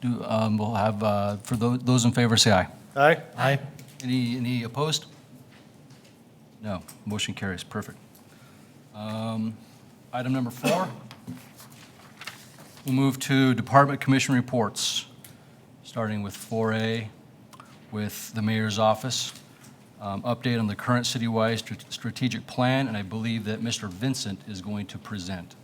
We'll have, for those in favor, say aye. Aye. Aye. Any opposed? No. Motion carries. Perfect. Item number 4. We'll move to Department Commission reports, starting with 4A with the Mayor's Office. Update on the current citywide strategic plan, and I believe that Mr. Vincent is going to present.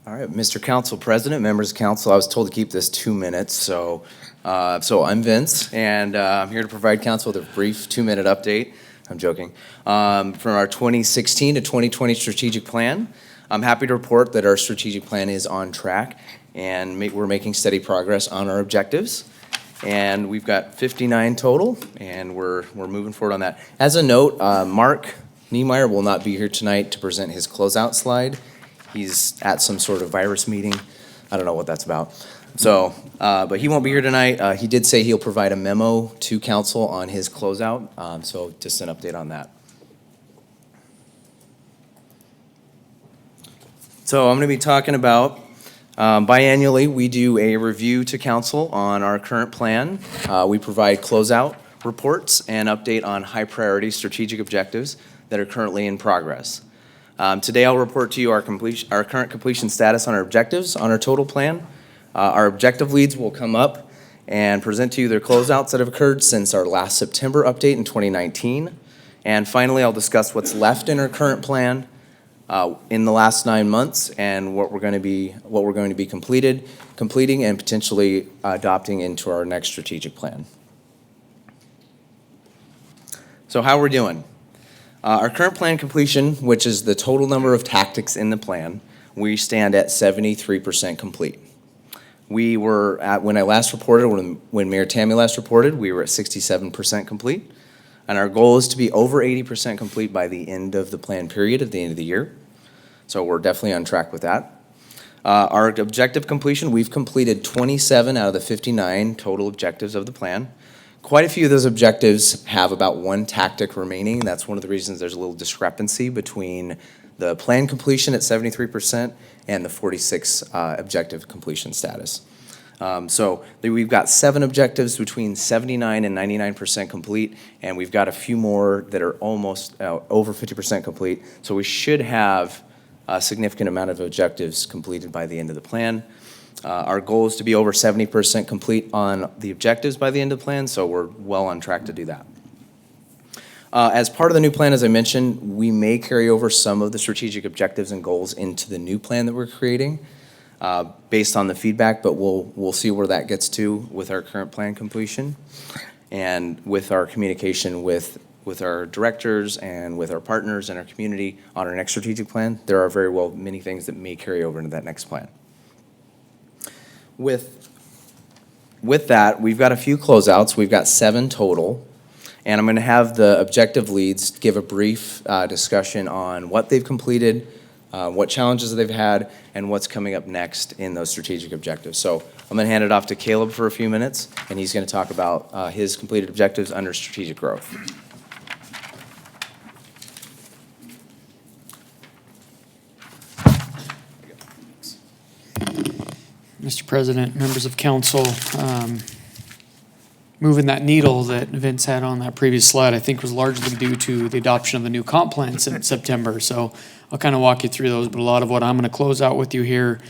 All right, Mr. Council President, members of council, I was told to keep this 2 minutes, so I'm Vince, and I'm here to provide council with a brief 2-minute update. I'm joking. From our 2016 to 2020 strategic plan, I'm happy to report that our strategic plan is on track, and we're making steady progress on our objectives. And we've got 59 total, and we're moving forward on that. As a note, Mark Niemeyer will not be here tonight to present his closeout slide. He's at some sort of virus meeting. I don't know what that's about. So, but he won't be here tonight. He did say he'll provide a memo to council on his closeout. So just an update on that. So I'm going to be talking about biannually, we do a review to council on our current plan. We provide closeout reports and update on high priority strategic objectives that are currently in progress. Today I'll report to you our current completion status on our objectives on our total plan. Our objective leads will come up and present to you their closeouts that have occurred since our last September update in 2019. And finally, I'll discuss what's left in our current plan in the last 9 months and what we're going to be completing and potentially adopting into our next strategic plan. So how we're doing. Our current plan completion, which is the total number of tactics in the plan, we stand at 73% complete. We were at, when I last reported, when Mayor Tammy last reported, we were at 67% complete. And our goal is to be over 80% complete by the end of the plan period at the end of the year. So we're definitely on track with that. Our objective completion, we've completed 27 out of the 59 total objectives of the plan. Quite a few of those objectives have about 1 tactic remaining. That's one of the reasons there's a little discrepancy between the plan completion at 73% and the 46 objective completion status. So we've got 7 objectives between 79 and 99% complete, and we've got a few more that are almost over 50% complete. So we should have a significant amount of objectives completed by the end of the plan. Our goal is to be over 70% complete on the objectives by the end of the plan, so we're well on track to do that. As part of the new plan, as I mentioned, we may carry over some of the strategic objectives and goals into the new plan that we're creating based on the feedback, but we'll see where that gets to with our current plan completion and with our communication with our directors and with our partners and our community on our next strategic plan. There are very well many things that may carry over into that next plan. With that, we've got a few closeouts. We've got 7 total, and I'm going to have the objective leads give a brief discussion on what they've completed, what challenges they've had, and what's coming up next in those strategic objectives. So I'm going to hand it off to Caleb for a few minutes, and he's going to talk about his completed objectives under strategic growth. Mr. President, members of council, moving that needle that Vince had on that previous slide, I think was largely due to the adoption of the new comp plan in September. So I'll kind of walk you through those, but a lot of what I'm going to close out with you here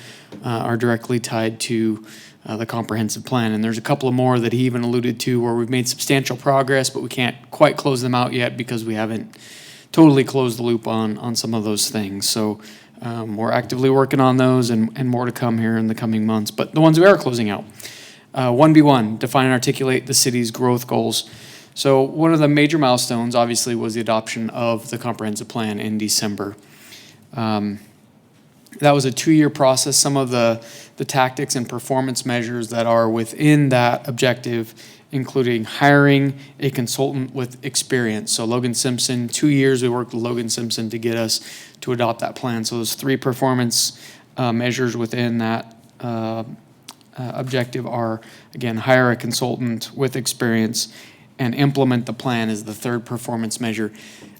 are directly tied to the comprehensive plan. And there's a couple of more that he even alluded to where we've made substantial progress, but we can't quite close them out yet because we haven't totally closed the loop on some of those things. So we're actively working on those and more to come here in the coming months. But the ones we are closing out. 1B1, define and articulate the city's growth goals. So one of the major milestones, obviously, was the adoption of the comprehensive plan in December. That was a 2-year process. Some of the tactics and performance measures that are within that objective, including hiring a consultant with experience. So Logan Simpson, 2 years we worked with Logan Simpson to get us to adopt that plan. So those 3 performance measures within that objective are, again, hire a consultant with experience and implement the plan is the third performance measure.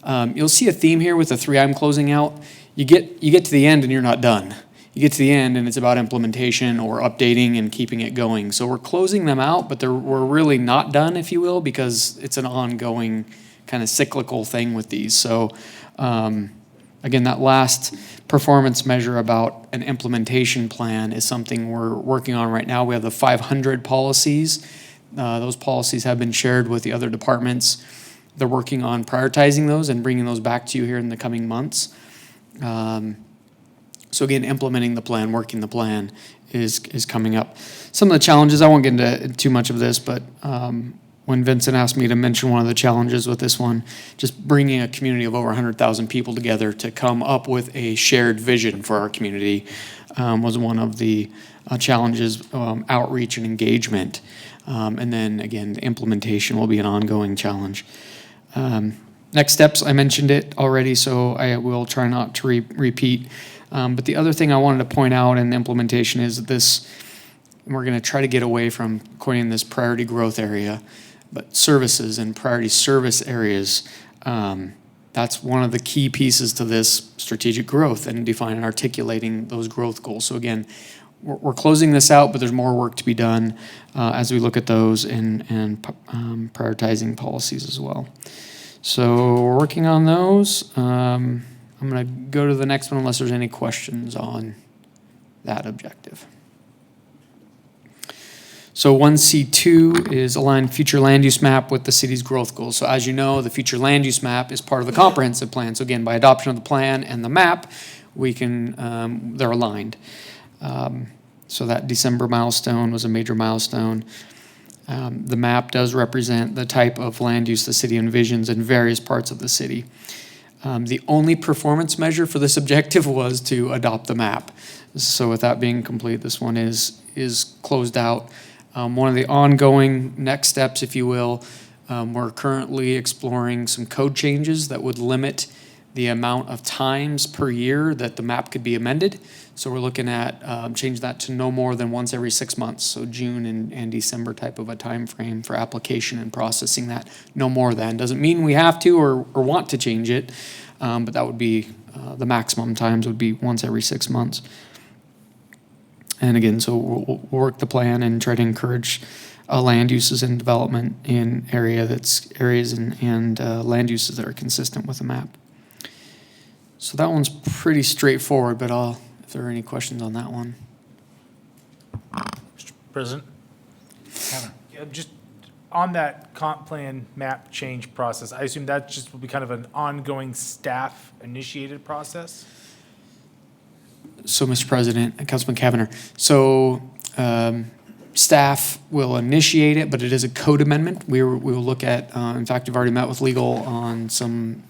You'll see a theme here with the three I'm closing out. You get to the end and you're not done. You get to the end and it's about implementation or updating and keeping it going. So we're closing them out, but we're really not done, if you will, because it's an ongoing kind of cyclical thing with these. So again, that last performance measure about an implementation plan is something we're working on right now. We have the 500 policies. Those policies have been shared with the other departments. They're working on prioritizing those and bringing those back to you here in the coming months. So again, implementing the plan, working the plan is coming up. Some of the challenges, I won't get into too much of this, but when Vincent asked me to mention one of the challenges with this one, just bringing a community of over 100,000 people together to come up with a shared vision for our community was one of the challenges, outreach and engagement. And then again, the implementation will be an ongoing challenge. Next steps, I mentioned it already, so I will try not to repeat. But the other thing I wanted to point out in implementation is this, we're going to try to get away from coining this priority growth area, but services and priority service areas. That's one of the key pieces to this strategic growth and defining and articulating those growth goals. So again, we're closing this out, but there's more work to be done as we look at those and prioritizing policies as well. So we're working on those. I'm going to go to the next one unless there's any questions on that objective. So 1C2 is align future land use map with the city's growth goals. So as you know, the future land use map is part of the comprehensive plan. So again, by adoption of the plan and the map, we can, they're aligned. So that December milestone was a major milestone. The map does represent the type of land use the city envisions in various parts of the city. The only performance measure for this objective was to adopt the map. So with that being complete, this one is closed out. One of the ongoing next steps, if you will, we're currently exploring some code changes that would limit the amount of times per year that the map could be amended. So we're looking at change that to no more than once every 6 months. So June and December type of a time frame for application and processing that. No more than. Doesn't mean we have to or want to change it, but that would be the maximum times would be once every 6 months. And again, so we'll work the plan and try to encourage land uses and development in areas and land uses that are consistent with the map. So that one's pretty straightforward, but if there are any questions on that one. Mr. President? Yeah, just on that comp plan map change process, I assume that just will be kind of an ongoing staff-initiated process? So, Mr. President and Councilman Kavanagh, so staff will initiate it, but it is a code amendment. We will look at, in fact, we've already met with legal on some,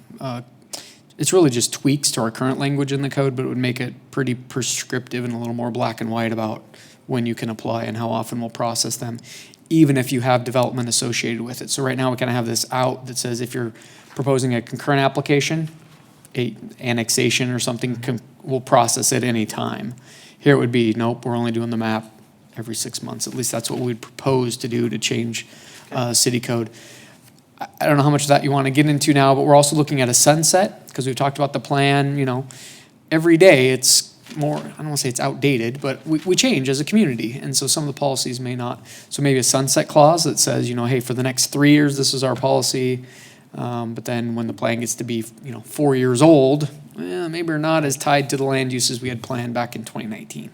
it's really just tweaks to our current language in the code, but it would make it pretty prescriptive and a little more black and white about when you can apply and how often we'll process them, even if you have development associated with it. So right now we kind of have this out that says if you're proposing a concurrent application, a annexation or something, we'll process it any time. Here it would be, nope, we're only doing the map every 6 months. At least that's what we'd propose to do to change city code. I don't know how much of that you want to get into now, but we're also looking at a sunset because we've talked about the plan, every day it's more, I don't want to say it's outdated, but we change as a community. And so some of the policies may not. So maybe a sunset clause that says, hey, for the next 3 years, this is our policy. But then when the plan gets to be, 4 years old, maybe we're not as tied to the land uses we had planned back in 2019.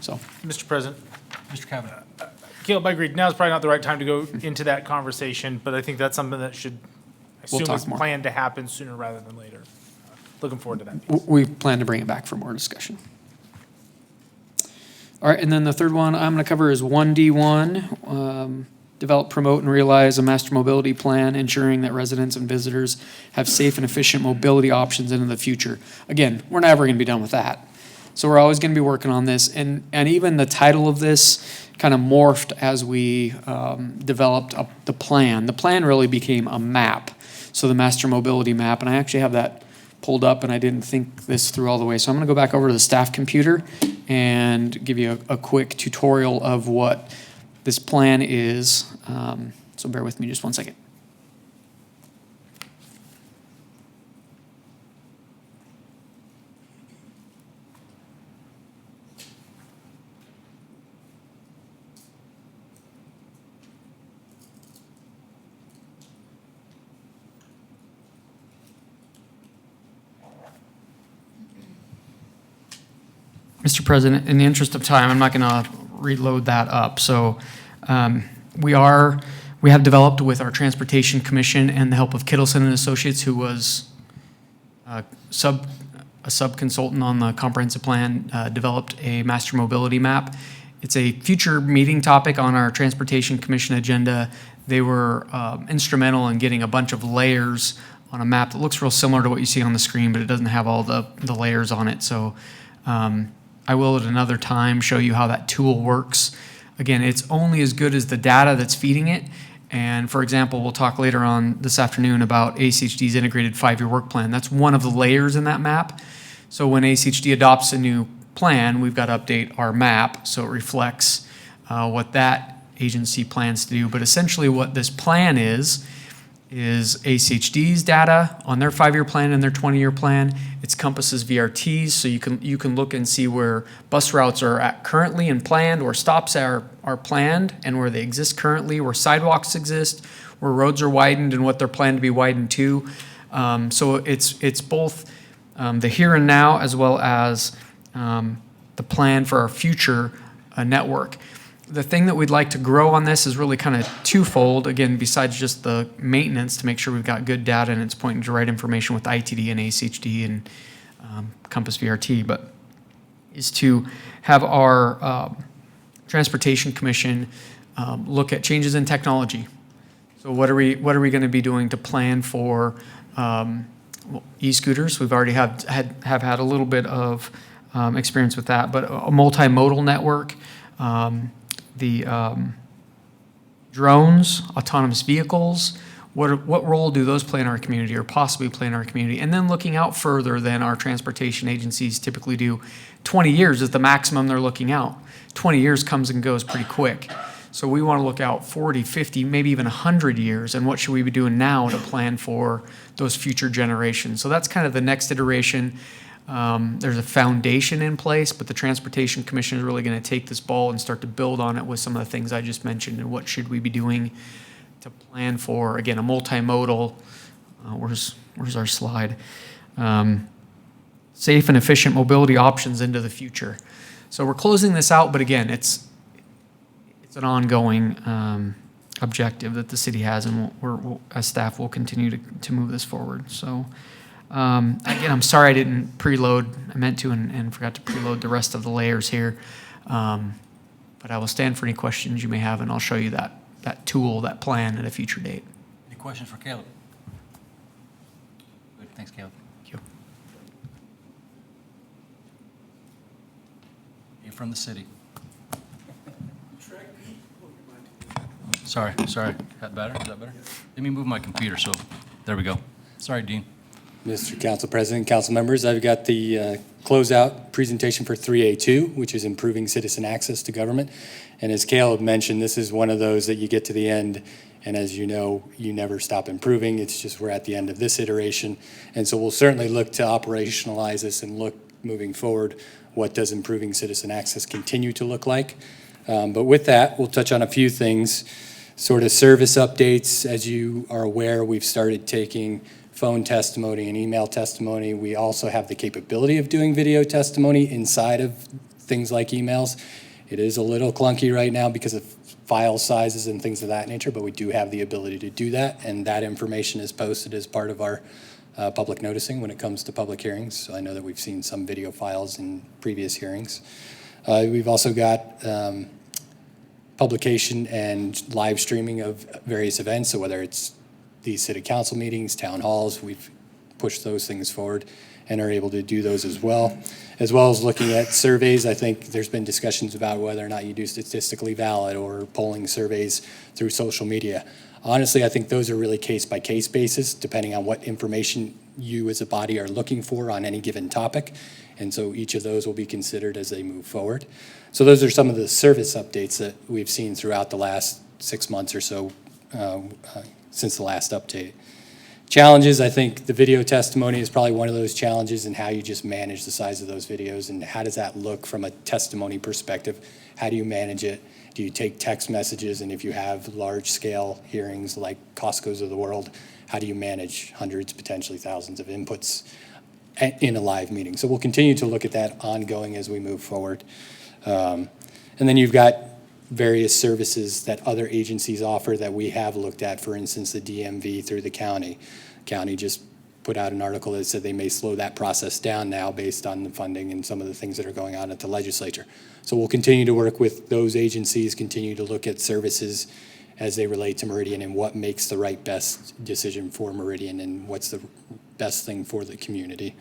So, Mr. President? Mr. Kavanaugh. Caleb, I agree. Now's probably not the right time to go into that conversation, but I think that's something that should, I We'll assume, talk is more. planned to happen sooner rather than later. Looking forward to that. We plan to bring it back for more discussion. All right, and then the third one I'm going to cover is 1D1, develop, promote, and realize a master mobility plan, ensuring that residents and visitors have safe and efficient mobility options into the future. Again, we're never going to be done with that. So we're always going to be working on this. And even the title of this kind of morphed as we developed up the plan. The plan really became a map. So the master mobility map, and I actually have that pulled up and I didn't think this through all the way. So I'm going to go back over to the staff computer and give you a quick tutorial of what this plan is. So bear with me just one second. Mr. President, in the interest of time, I'm not going to reload that up. So we have developed with our Transportation Commission and the help of Kittleson and Associates, who was a sub-consultant on the comprehensive plan, developed a master mobility map. It's a future meeting topic on our Transportation Commission agenda. They were instrumental in getting a bunch of layers on a map that looks real similar to what you see on the screen, but it doesn't have all the layers on it. So I will at another time show you how that tool works. Again, it's only as good as the data that's feeding it. And for example, we'll talk later on this afternoon about ACHD's integrated 5-year work plan. That's one of the layers in that map. So when ACHD adopts a new plan, we've got to update our map so it reflects what that agency plans to do. But essentially what this plan is ACHD's data on their 5-year plan and their 20-year plan. It's Compass's VRTs, so you can look and see where bus routes are at currently and planned, where stops are planned and where they exist currently, where sidewalks exist, where roads are widened and what they're planned to be widened to. So it's both the here and now as well as the plan for our future network. The thing that we'd like to grow on this is really kind of twofold, again, besides just the maintenance to make sure we've got good data and it's pointing to the right information with ITD and ACHD and Compass VRT, but is to have our Transportation Commission look at changes in technology. So what are we going to be doing to plan for e-scooters? We've already have had a little bit of experience with that, but a multimodal network, the drones, autonomous vehicles, what role do those play in our community or possibly play in our community? And then looking out further than our transportation agencies typically do. 20 years is the maximum they're looking out. 20 years comes and goes pretty quick. So we want to look out 40, 50, maybe even 100 years, and what should we be doing now to plan for those future generations? So that's kind of the next iteration. There's a foundation in place, but the Transportation Commission is really going to take this ball and start to build on it with some of the things I just mentioned and what should we be doing to plan for, again, a multimodal, where's our slide, safe and efficient mobility options into the future. So we're closing this out, but again, it's an ongoing objective that the city has, and we're as staff will continue to move this forward. So again, I'm sorry I didn't preload. I meant to and forgot to preload the rest of the layers here. But I will stand for any questions you may have, and I'll show you that tool, that plan at a future date. Any questions for Caleb? Good, thanks, Caleb. Thank you. You're from the city. Sorry. Is that better? Let me move my computer, so there we go. Sorry, Dean. Mr. Council President, council members, I've got the closeout presentation for 3A2, which is improving citizen access to government. And as Caleb mentioned, this is one of those that you get to the end, and as you know, you never stop improving. It's just we're at the end of this iteration. And so we'll certainly look to operationalize this and look moving forward, what does improving citizen access continue to look like? But with that, we'll touch on a few things. Sort of service updates. As you are aware, we've started taking phone testimony and email testimony. We also have the capability of doing video testimony inside of things like emails. It is a little clunky right now because of file sizes and things of that nature, but we do have the ability to do that, and that information is posted as part of our public noticing when it comes to public hearings. So I know that we've seen some video files in previous hearings. We've also got publication and live streaming of various events. So whether it's these city council meetings, town halls, we've pushed those things forward and are able to do those as well as looking at surveys. I think there's been discussions about whether or not you do statistically valid or polling surveys through social media. Honestly, I think those are really case-by-case basis, depending on what information you as a body are looking for on any given topic. And so each of those will be considered as they move forward. So those are some of the service updates that we've seen throughout the last 6 months or so since the last update. Challenges, I think the video testimony is probably one of those challenges, and how you just manage the size of those videos and how does that look from a testimony perspective? How do you manage it? Do you take text messages? And if you have large scale hearings like Costco's of the world, how do you manage hundreds, potentially thousands of inputs? in a live meeting. So we'll continue to look at that ongoing as we move forward. And then you've got various services that other agencies offer that we have looked at, for instance, the DMV through the county. County just put out an article that said they may slow that process down now based on the funding and some of the things that are going on at the legislature. So we'll continue to work with those agencies, continue to look at services as they relate to Meridian and what makes the right best decision for Meridian and what's the best thing for the community.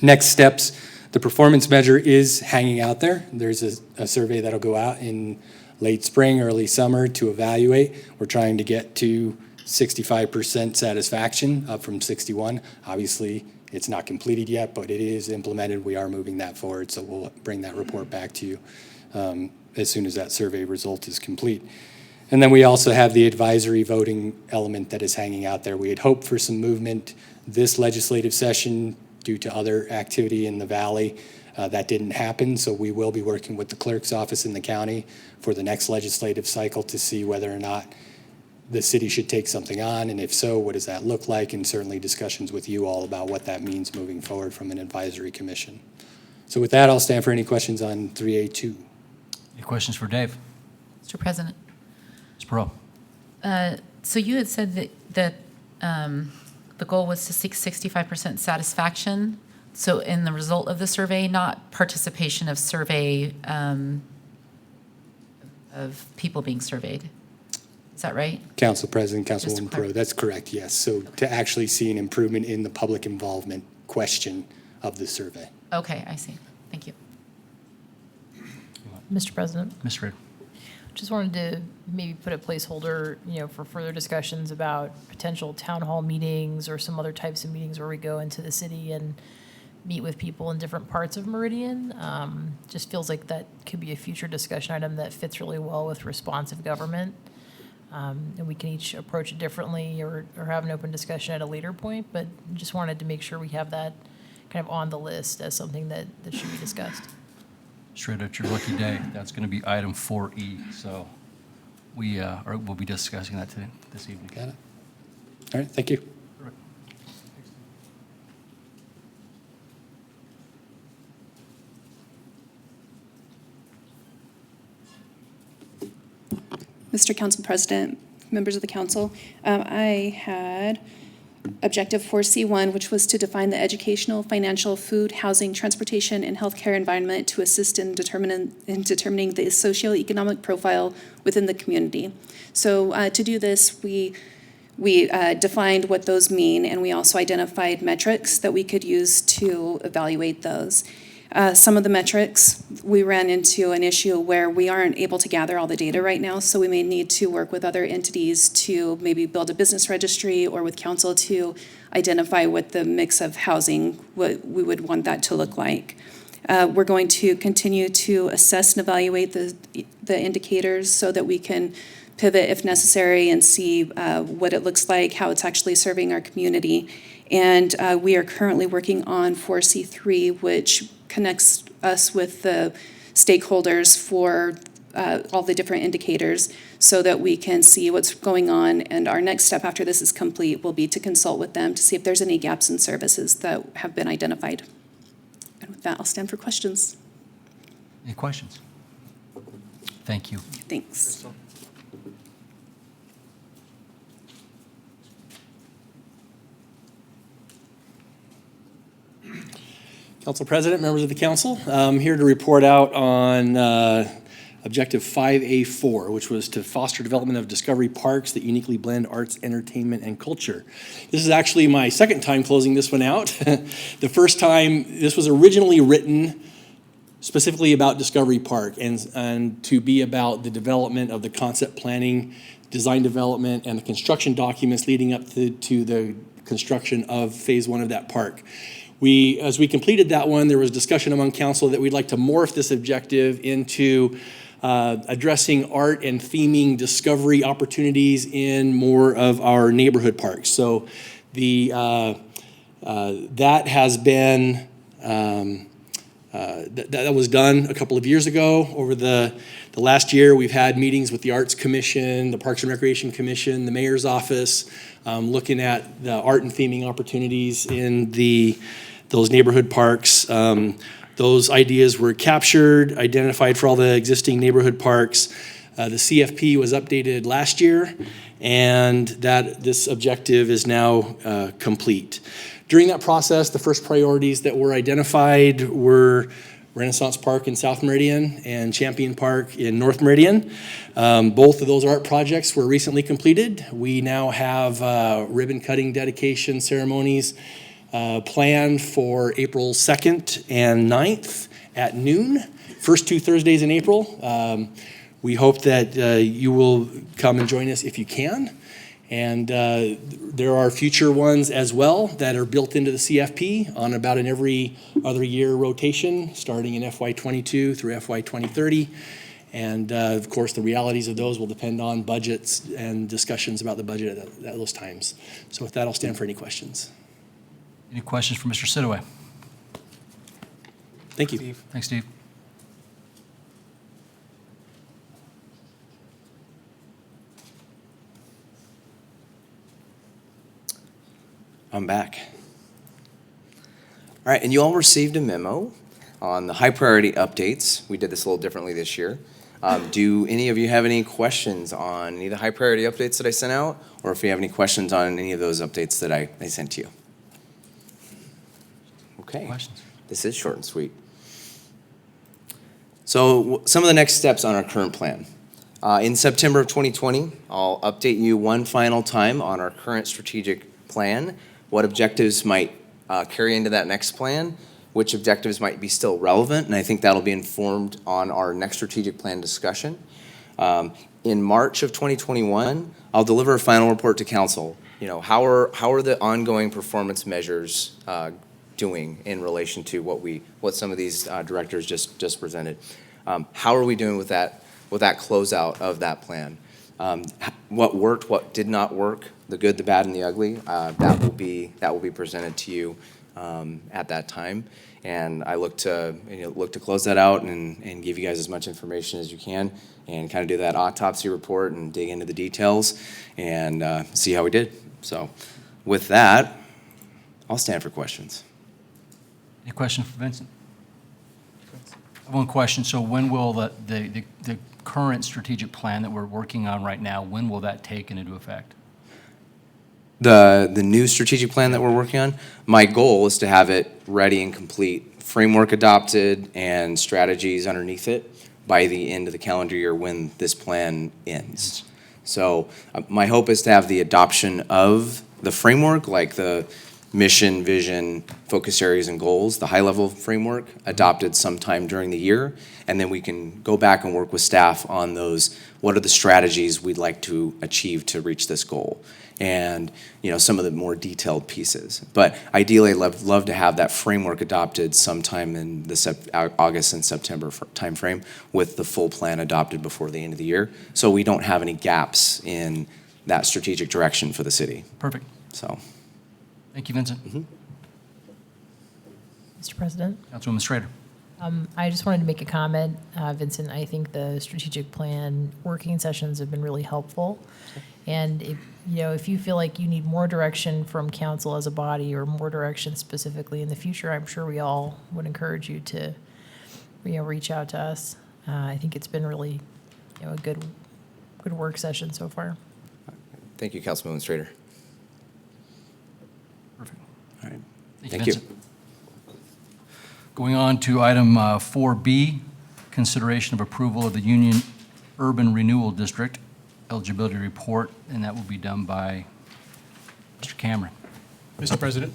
Next steps, the performance measure is hanging out there. There's a survey that'll go out in late spring, early summer to evaluate. We're trying to get to 65% satisfaction, up from 61. Obviously, it's not completed yet, but it is implemented. We are moving that forward, so we'll bring that report back to you as soon as that survey result is complete. And then we also have the advisory voting element that is hanging out there. We had hoped for some movement this legislative session due to other activity in the valley. That didn't happen, so we will be working with the clerk's office in the county for the next legislative cycle to see whether or not the city should take something on, and if so, what does that look like, and certainly discussions with you all about what that means moving forward from an advisory commission. So with that, I'll stand for any questions on 3A2. Any questions for Dave? Mr. President, Ms. Perot? so you had said that the goal was to seek 65% satisfaction. So in the result of the survey, not participation of survey of people being surveyed. Is that right? Council President, Just Councilwoman clar- Perot, that's correct, yes. So to actually see an improvement in the public involvement question of the survey. Okay, I see. Thank you. Mr. President, Ms. Reed? just wanted to maybe put a placeholder, for further discussions about potential town hall meetings or some other types of meetings where we go into the city and meet with people in different parts of Meridian. Just feels like that could be a future discussion item that fits really well with responsive government. And we can each approach it differently or have an open discussion at a later point, but just wanted to make sure we have that kind of on the list as something that should be discussed. Shred, it's your lucky day. That's going to be item 4E. So we'll be discussing that today, this evening. Got it? All right, thank you. Mr. Council President, members of the council, I had Objective 4C1, which was to define the educational, financial, food, housing, transportation, and healthcare environment to assist in determining the socioeconomic profile within the community. So to do this, we defined what those mean, and we also identified metrics that we could use to evaluate those. Some of the metrics, we ran into an issue where we aren't able to gather all the data right now, so we may need to work with other entities to maybe build a business registry or with council to identify what the mix of housing, what we would want that to look like. We're going to continue to assess and evaluate the indicators so that we can pivot if necessary and see what it looks like, how it's actually serving our community. And we are currently working on 4C3, which connects us with the stakeholders for all the different indicators so that we can see what's going on. And our next step after this is complete will be to consult with them to see if there's any gaps in services that have been identified. And with that, I'll stand for questions. Any questions? Thank you. Thanks. Council President, members of the council, I'm here to report out on Objective 5A4, which was to foster development of discovery parks that uniquely blend arts, entertainment, and culture. This is actually my second time closing this one out. The first time, this was originally written specifically about Discovery Park and to be about the development of the concept planning, design development, and the construction documents leading up to the construction of Phase 1 of that park. As we completed that one, there was discussion among council that we'd like to morph this objective into addressing art and theming discovery opportunities in more of our neighborhood parks. So that has been, that was done a couple of years ago. Over the last year, we've had meetings with the Arts Commission, the Parks and Recreation Commission, the Mayor's Office, looking at the art and theming opportunities in the those neighborhood parks. Those ideas were captured, identified for all the existing neighborhood parks. The CFP was updated last year, and this objective is now complete. During that process, the first priorities that were identified were Renaissance Park in South Meridian and Champion Park in North Meridian. Both of those art projects were recently completed. We now have ribbon cutting dedication ceremonies planned for April 2nd and 9th at noon, first 2 Thursdays in April. We hope that you will come and join us if you can. And there are future ones as well that are built into the CFP on about an every other year rotation, starting in FY22 through FY 2030. And of course, the realities of those will depend on budgets and discussions about the budget at those times. So with that, I'll stand for any questions. Any questions for Mr. Sidaway? Thank you. Thanks, Steve. I'm back. All right, and you all received a memo on the high priority updates. We did this a little differently this year. Do any of you have any questions on any of the high priority updates that I sent out, or if you have any questions on any of those updates that I sent to you? Okay. Questions? This is short and sweet. So some of the next steps on our current plan. In September of 2020, I'll update you one final time on our current strategic plan, what objectives might carry into that next plan, which objectives might be still relevant, and I think that'll be informed on our next strategic plan discussion. In March of 2021, I'll deliver a final report to council. You know, how are the ongoing performance measures doing in relation to what some of these directors just presented? How are we doing with that closeout of that plan? What worked, what did not work, the good, the bad, and the ugly, that will be presented to you at that time. And I look to close that out and give you guys as much information as you can, and kind of do that autopsy report and dig into the details and see how we did. So with that, I'll stand for questions. Any question for Vincent? One question. So when will the current strategic plan that we're working on right now, when will that take into effect? The new strategic plan that we're working on, my goal is to have it ready and complete, framework adopted, and strategies underneath it by the end of the calendar year when this plan ends. So my hope is to have the adoption of the framework, like the mission, vision, focus areas, and goals, the high-level framework, adopted sometime during the year, and then we can go back and work with staff on those, what are the strategies we'd like to achieve to reach this goal, and some of the more detailed pieces. But ideally, I'd love to have that framework adopted sometime in the August and September timeframe, with the full plan adopted before the end of the year, so we don't have any gaps in that strategic direction for the city. Perfect. So. Thank you, Vincent. Mr. President, Councilwoman Strader. I just wanted to make a comment. Vincent, I think the strategic plan working sessions have been really helpful. And if you feel like you need more direction from council as a body, or more direction specifically in the future, I'm sure we all would encourage you to reach out to us. I think it's been really a good work session so far. Thank you, Councilwoman Strader. Perfect. All right. Thank you. Going on to item 4B, consideration of approval of the Union Urban Renewal District eligibility report, and that will be done by Mr. Cameron. Mr. President,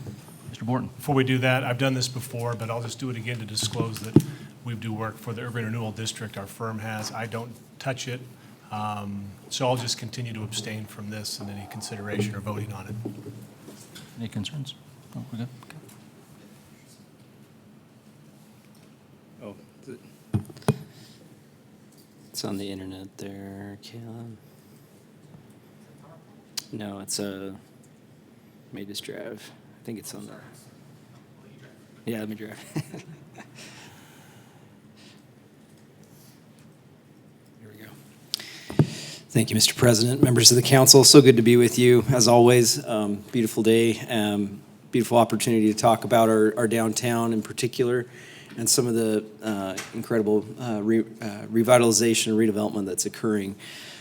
Mr. Borton. before we do that, I've done this before, but I'll just do it again to disclose that we do work for the Urban Renewal District. Our firm has. I don't touch it, so I'll just continue to abstain from this and any consideration or voting on it. Any concerns? Oh, we're good. Okay. Oh, it's on the internet there, Caleb. No, it's may just drive. I think it's on the. Yeah, let me drive. Here we go. Thank you, Mr. President, members of the council. So good to be with you, as always. Beautiful day. beautiful opportunity to talk about our downtown in particular and some of the incredible revitalization and redevelopment that's occurring.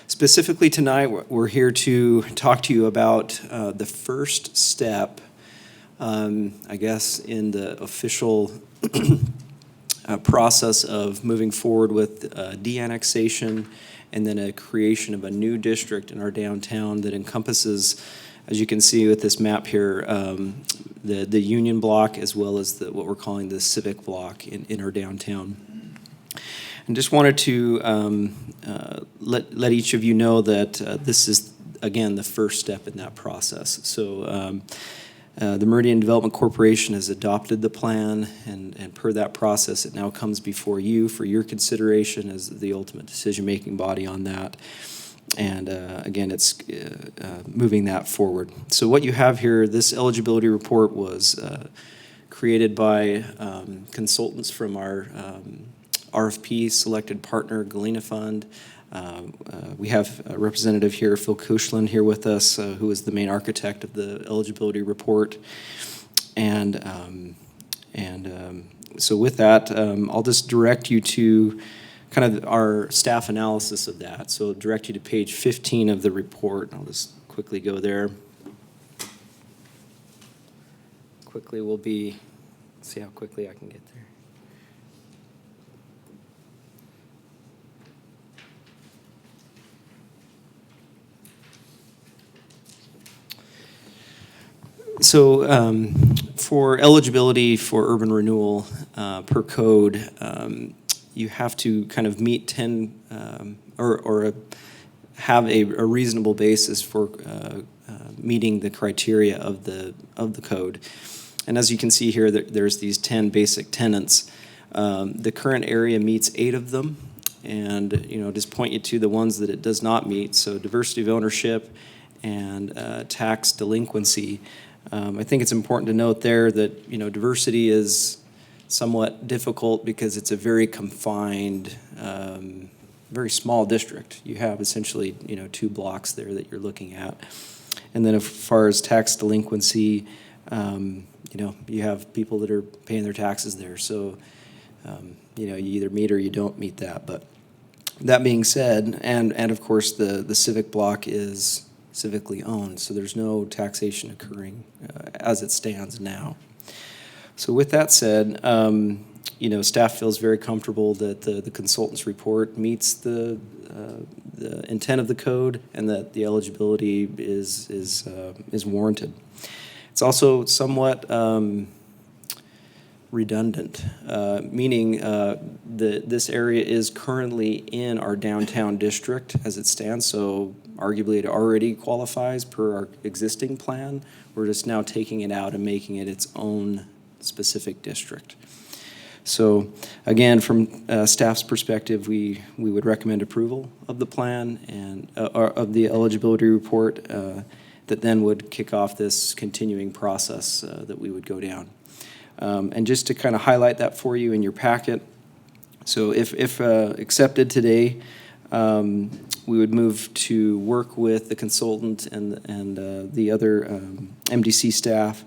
Specifically tonight, we're here to talk to you about the first step, I guess, in the official process of moving forward with de-annexation and then a creation of a new district in our downtown that encompasses, as you can see with this map here, the Union Block as well as what we're calling the Civic Block in our downtown. And just wanted to let each of you know that this is, again, the first step in that process. So the Meridian Development Corporation has adopted the plan, and per that process, it now comes before you for your consideration as the ultimate decision-making body on that. And again, it's moving that forward. So what you have here, this eligibility report was created by consultants from our RFP selected partner, Galena Fund. We have a representative here, Phil Kushland, here with us, who is the main architect of the eligibility report. And so with that, I'll just direct you to kind of our staff analysis of that. So I'll direct you to page 15 of the report. I'll just quickly go there. Quickly will be, see how quickly I can get there. So for eligibility for urban renewal per code, you have to kind of meet 10 or have a reasonable basis for meeting the criteria of the code. And as you can see here, there's these 10 basic tenets. The current area meets 8 of them, and just point you to the ones that it does not meet. So diversity of ownership and tax delinquency. I think it's important to note there that diversity is somewhat difficult because it's a very confined, very small district. You have essentially 2 blocks there that you're looking at. And then as far as tax delinquency, you have people that are paying their taxes there. So you either meet or you don't meet that. But that being said, and of course the civic block is civically owned, so there's no taxation occurring as it stands now. So with that said, staff feels very comfortable that the consultant's report meets the intent of the code and that the eligibility is warranted. It's also somewhat redundant, meaning this area is currently in our downtown district as it stands, so arguably it already qualifies per our existing plan. We're just now taking it out and making it its own specific district. So again, from staff's perspective, we would recommend approval of the plan and of the eligibility report that then would kick off this continuing process that we would go down. And just to kind of highlight that for you in your packet, so if accepted today, we would move to work with the consultant and the other MDC staff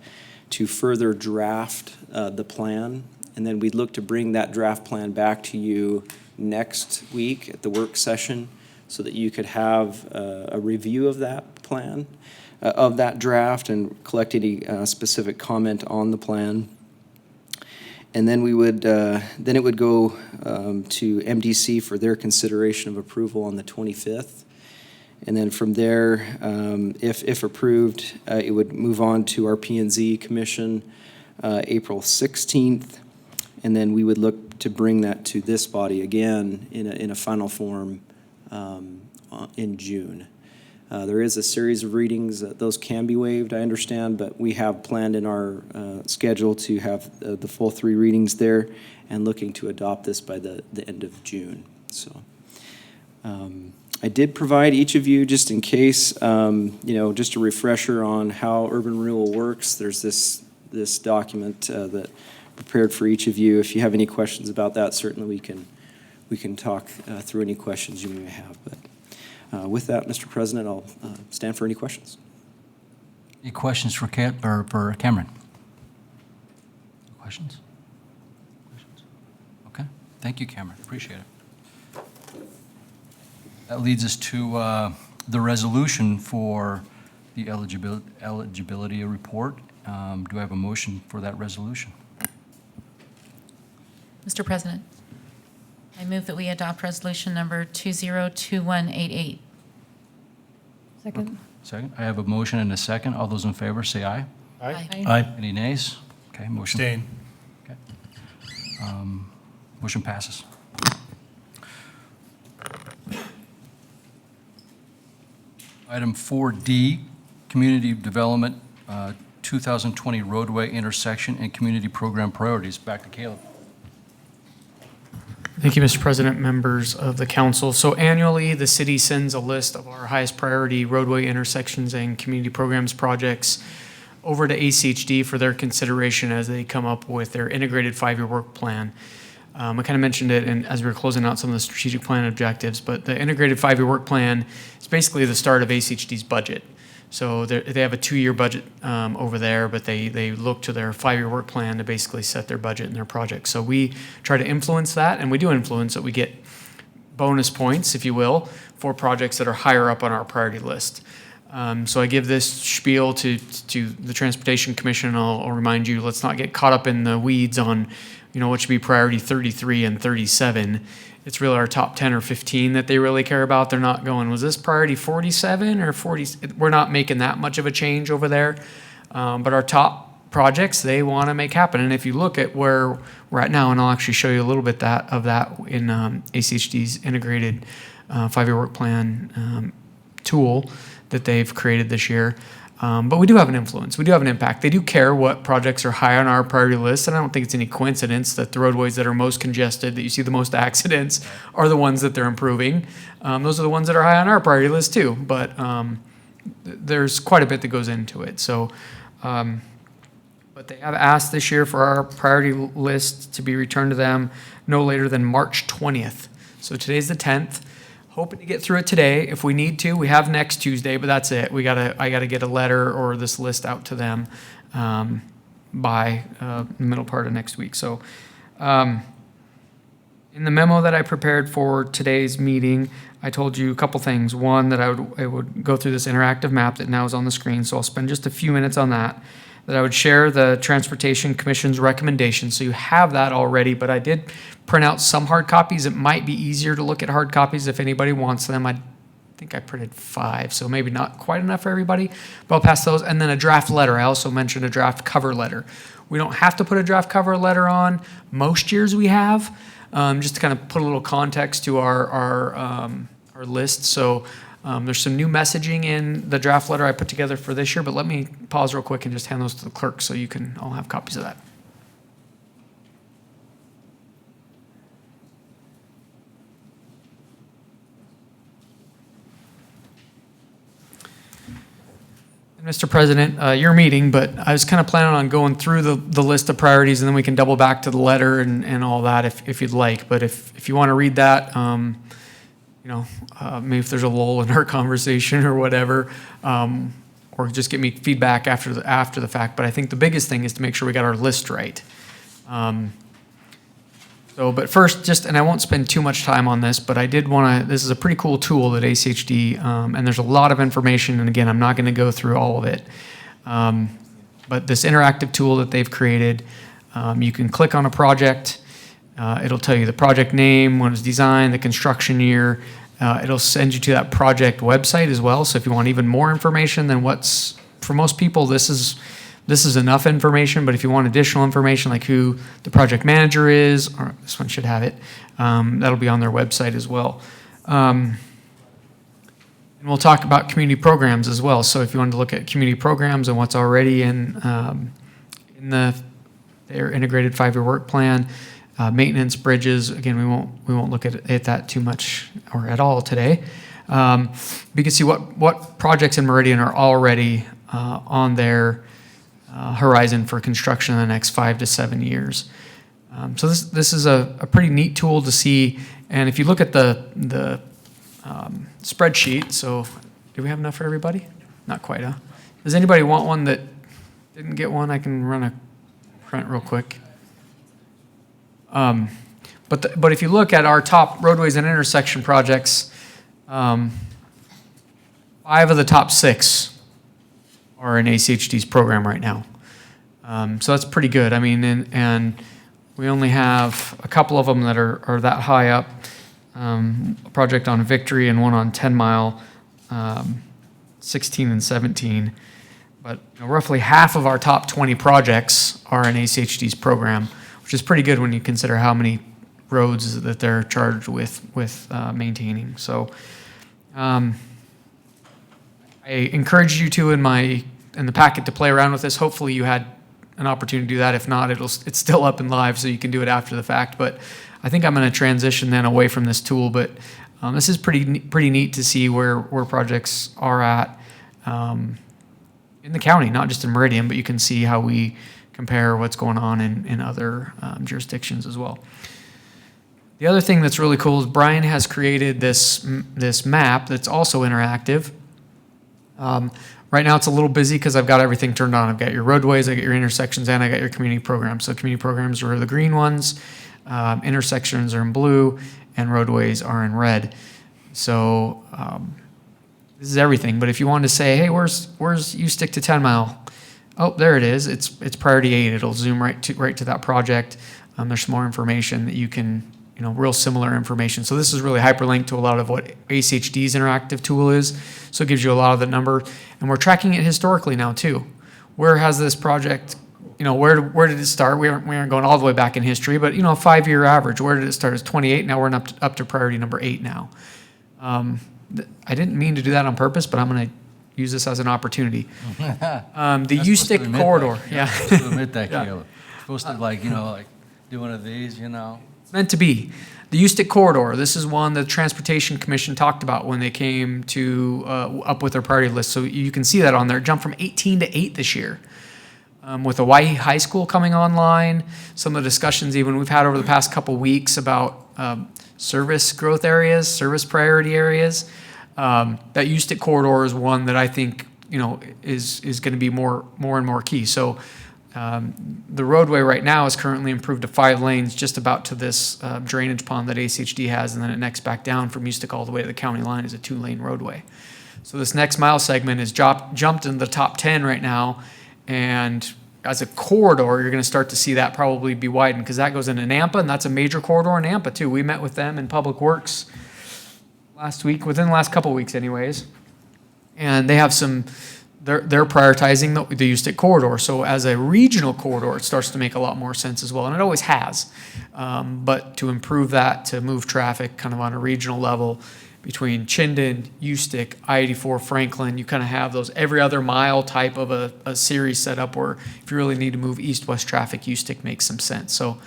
to further draft the plan, and then we'd look to bring that draft plan back to you next week at the work session so that you could have a review of that plan, of that draft, and collect any specific comment on the plan. And then we would, then it would go to MDC for their consideration of approval on the 25th. And then from there, if approved, it would move on to our P&Z Commission April 16th. And then we would look to bring that to this body again in a final form in June. There is a series of readings. Those can be waived, I understand, but we have planned in our schedule to have the full 3 readings there and looking to adopt this by the end of June. So I did provide each of you, just in case, just a refresher on how urban renewal works. There's this document that prepared for each of you. If you have any questions about that, certainly we can talk through any questions you may have. But with that, Mr. President, I'll stand for any questions. Any questions for Cameron? Questions? Questions? Okay, thank you, Cameron, appreciate it. That leads us to the resolution for the eligibility report. Do I have a motion for that resolution? Mr. President, I move that we adopt resolution number 202188. Second. Second, I have a motion and a second. All those in favor, say aye. Aye. Any nays? Okay, motion. Abstain. Okay. Motion passes. Item 4D, Community Development 2020 Roadway Intersection and Community Program Priorities. Back to Caleb. Thank you, Mr. President, members of the council. So annually, the city sends a list of our highest priority roadway intersections and community programs projects over to ACHD for their consideration as they come up with their integrated five-year work plan. I kind of mentioned it as we were closing out some of the strategic plan objectives, but the integrated five-year work plan is basically the start of ACHD's budget. So they have a 2-year budget over there, but they look to their 5-year work plan to basically set their budget and their projects. So we try to influence that, and we do influence it. We get bonus points, if you will, for projects that are higher up on our priority list. So I give this spiel to the Transportation Commission, and I'll remind you, let's not get caught up in the weeds on, what should be priority 33 and 37. It's really our top 10 or 15 that they really care about. They're not going, was this priority 47 or 40? We're not making that much of a change over there. But our top projects, they want to make happen. And if you look at where we're at now, and I'll actually show you a little bit of that in ACHD's integrated 5-year work plan tool that they've created this year. But we do have an influence. We do have an impact. They do care what projects are high on our priority list, and I don't think it's any coincidence that the roadways that are most congested, that you see the most accidents, are the ones that they're improving. Those are the ones that are high on our priority list too, but there's quite a bit that goes into it. So, but they have asked this year for our priority list to be returned to them no later than March 20th. So today's the 10th. Hoping to get through it today. If we need to, we have next Tuesday, but that's it. I gotta get a letter or this list out to them by the middle part of next week. So in the memo that I prepared for today's meeting, I told you a couple things. One, that I would go through this interactive map that now is on the screen, so I'll spend just a few minutes on that. That I would share the Transportation Commission's recommendations, so you have that already, but I did print out some hard copies. It might be easier to look at hard copies if anybody wants them. I think I printed 5, so maybe not quite enough for everybody, but I'll pass those. And then a draft letter. I also mentioned a draft cover letter. We don't have to put a draft cover letter on. Most years we have, just to kind of put a little context to our list. So there's some new messaging in the draft letter I put together for this year, but let me pause real quick and just hand those to the clerk so you can all have copies of that. Mr. President, your meeting, but I was kind of planning on going through the list of priorities, and then we can double back to the letter and all that if you'd like. But if you want to read that, maybe if there's a lull in our conversation or whatever, or just get me feedback after the fact. But I think the biggest thing is to make sure we got our list right. But first, and I won't spend too much time on this, but I did want to, this is a pretty cool tool that ACHD, and there's a lot of information, and again, I'm not going to go through all of it. But this interactive tool that they've created, you can click on a project, it'll tell you the project name, when it was designed, the construction year. It'll send you to that project website as well, so if you want even more information than what's, for most people, this is enough information, but if you want additional information, like who the project manager is, or this one should have it, that'll be on their website as well. And we'll talk about community programs as well. So if you wanted to look at community programs and what's already in their integrated 5-year work plan, maintenance, bridges, again, we won't look at that too much or at all today. You can see what projects in Meridian are already on their horizon for construction in the next 5 to 7 years. So this is a pretty neat tool to see. And if you look at the spreadsheet, so do we have enough for everybody? Not quite, huh? Does anybody want one that didn't get one? I can run a print real quick. But if you look at our top roadways and intersection projects, 5 of the top 6 are in ACHD's program right now. So that's pretty good. I mean, and we only have a couple of them that are that high up. A project on Victory and one on 10 Mile, 16 and 17. But roughly half of our top 20 projects are in ACHD's program, which is pretty good when you consider how many roads that they're charged with maintaining. So I encourage you to in the packet to play around with this. Hopefully you had an opportunity to do that. If not, it's still up and live, so you can do it after the fact. But I think I'm going to transition then away from this tool. But this is pretty neat to see where projects are at in the county, not just in Meridian, but you can see how we compare what's going on in other jurisdictions as well. The other thing that's really cool is Brian has created this map that's also interactive. Right now it's a little busy because I've got everything turned on. I've got your roadways, I got your intersections, and I got your community programs. So community programs are the green ones, intersections are in blue, and roadways are in red. So this is everything. But if you wanted to say, hey, where's you stick to 10 Mile? Oh, there it is. It's priority 8. It'll zoom right to that project. There's some more information that you can, real similar information. So this is really hyperlinked to a lot of what ACHD's interactive tool is. So it gives you a lot of the number. And we're tracking it historically now too. Where has this project, where did it start? We aren't going all the way back in history, but 5-year average, where did it start? It's 28. Now we're up to priority number 8 now. I didn't mean to do that on purpose, but I'm going to use this as an opportunity. The U-stick corridor. Yeah. To admit that, Caleb. Supposed to like do one of these, It's meant to be. The U-stick corridor, this is one the Transportation Commission talked about when they came to up with their priority list. So you can see that on there. It jumped from 18 to 8 this year. With the Waihe High School coming online, some of the discussions even we've had over the past couple weeks about service growth areas, service priority areas. That U-stick corridor is one that I think is going to be more and more key. So the roadway right now is currently improved to 5 lanes, just about to this drainage pond that ACHD has, and then it necks back down from U-stick all the way to the county line is a 2-lane roadway. So this next mile segment is jumped in the top 10 right now, and as a corridor, you're going to start to see that probably be widened because that goes into Nampa, and that's a major corridor in Nampa too. We met with them in Public Works last week, within the last couple of weeks anyways, and they have they're prioritizing the U-stick corridor. So as a regional corridor, it starts to make a lot more sense as well, and it always has. But to improve that, to move traffic kind of on a regional level between Chinden, U-stick, I-84, Franklin, you kind of have those every other mile type of a series set up where if you really need to move east-west traffic, U-stick makes some sense. So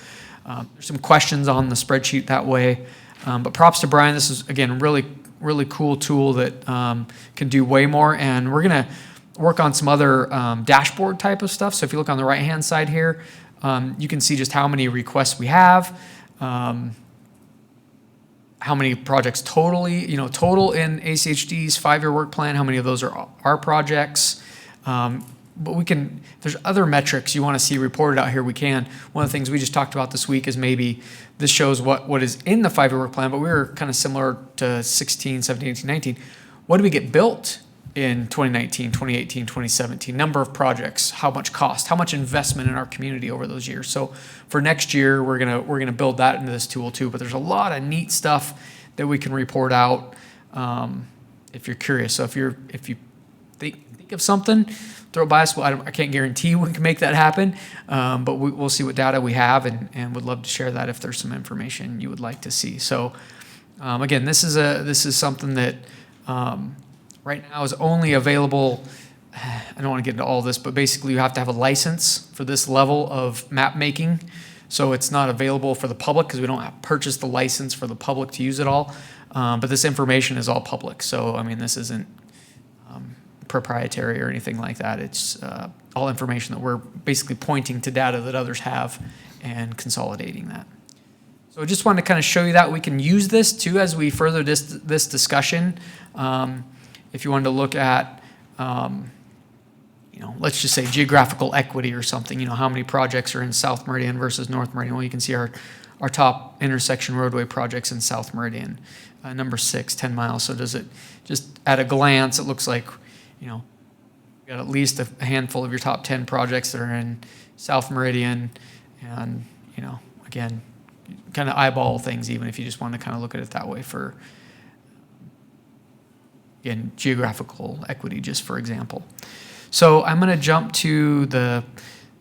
there's some questions on the spreadsheet that way. But props to Brian. This is, again, really cool tool that can do way more. And we're going to work on some other dashboard type of stuff. So if you look on the right-hand side here, you can see just how many requests we have, how many projects total in ACHD's 5-year work plan, how many of those are our projects. But there's other metrics you want to see reported out here, we can. One of the things we just talked about this week is maybe this shows what is in the 5-year work plan, but we were kind of similar to 16, 17, 18, 19. What did we get built in 2019, 2018, 2017? Number of projects, how much cost, how much investment in our community over those years. So for next year, we're gonna build that into this tool too. But there's a lot of neat stuff that we can report out if you're curious. So if you think of something, throw it by us. Well, I can't guarantee we can make that happen, but we'll see what data we have and would love to share that if there's some information you would like to see. So again, this is something that right now is only available. I don't want to get into all this, but basically you have to have a license for this level of map making. So it's not available for the public because we don't purchase the license for the public to use it all. But this information is all public. So, I mean, this isn't proprietary or anything like that. It's all information that we're basically pointing to data that others have and consolidating that. So I just wanted to kind of show you that we can use this too as we further this discussion. If you wanted to look at, let's just say geographical equity or something, how many projects are in South Meridian versus North Meridian. Well, you can see our our top intersection roadway projects in South Meridian. Number 6, 10 miles. So does it, just at a glance, it looks like, you know, you got at least a handful of your top 10 projects that are in South Meridian. And, you know, again, kind of eyeball things, even if you just want to kind of look at it that way for, again, geographical equity, just for example. So I'm going to jump to the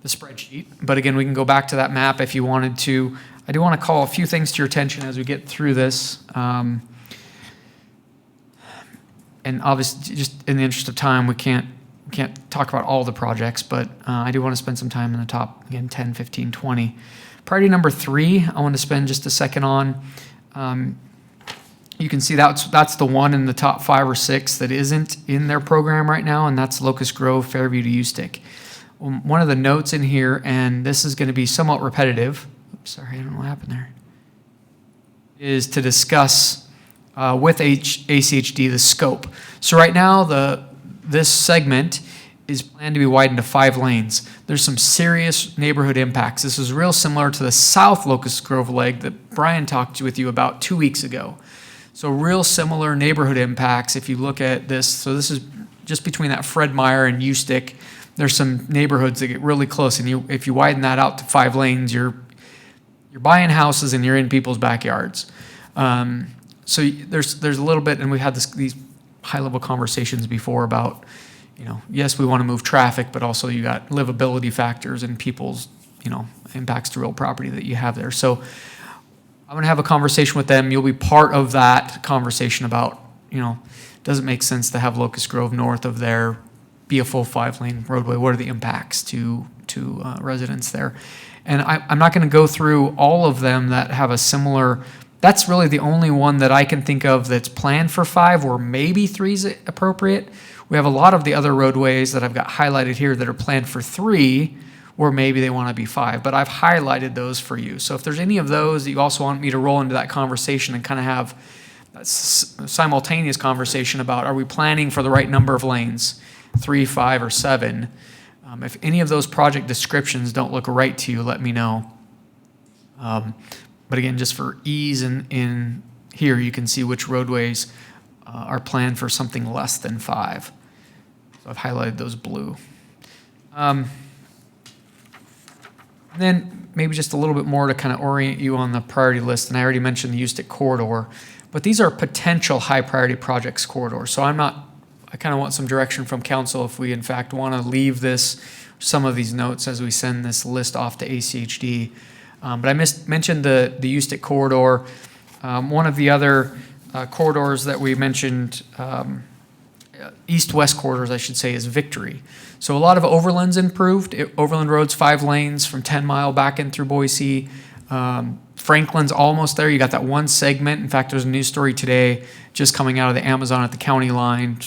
spreadsheet, but again, we can go back to that map if you wanted to. I do want to call a few things to your attention as we get through this. And obviously, just in the interest of time, we can't talk about all the projects, but I do want to spend some time in the top, again, 10, 15, 20. Priority number 3, I want to spend just a second on. You can see that's the one in the top 5 or 6 that isn't in their program right now, and that's Locust Grove, Fairview to Ustick. One of the notes in here, and this is going to be somewhat repetitive. Oops, sorry, I don't know what happened there. Is to discuss with ACHD the scope. So right now, this segment is planned to be widened to 5 lanes. There's some serious neighborhood impacts. This is real similar to the South Locust Grove leg that Brian talked with you about 2 weeks ago. So real similar neighborhood impacts if you look at this. So this is just between that Fred Meyer and Ustick. There's some neighborhoods that get really close, and if you widen that out to 5 lanes, you're buying houses and you're in people's backyards. So there's a little bit, and we've had these high-level conversations before about, you know, yes, we want to move traffic, but also you got livability factors and people's, you know, impacts to real property that you have there. So I'm going to have a conversation with them. You'll be part of that conversation about, you know, does it make sense to have Locust Grove north of there be a full 5-lane roadway? What are the impacts to residents there? And I'm not going to go through all of them that have a similar. That's really the only one that I can think of that's planned for 5, or maybe 3 is appropriate. We have a lot of the other roadways that I've got highlighted here that are planned for 3, or maybe they want to be 5, but I've highlighted those for you. So if there's any of those that you also want me to roll into that conversation and kind of have that simultaneous conversation about, are we planning for the right number of lanes, 3, 5, or 7? If any of those project descriptions don't look right to you, let me know. But again, just for ease in here, you can see which roadways are planned for something less than 5. So I've highlighted those blue. Then maybe just a little bit more to kind of orient you on the priority list. And I already mentioned the Ustick corridor, but these are potential high priority projects corridors. So I kind of want some direction from council if we in fact want to leave some of these notes as we send this list off to ACHD. But I mentioned the Ustick corridor. One of the other corridors that we mentioned, east-west corridors, I should say, is Victory. So a lot of Overland's improved. Overland Road's 5 lanes from 10 Mile back in through Boise. Franklin's almost there. You got that one segment. In fact, there's a news story today just coming out of the Amazon at the county line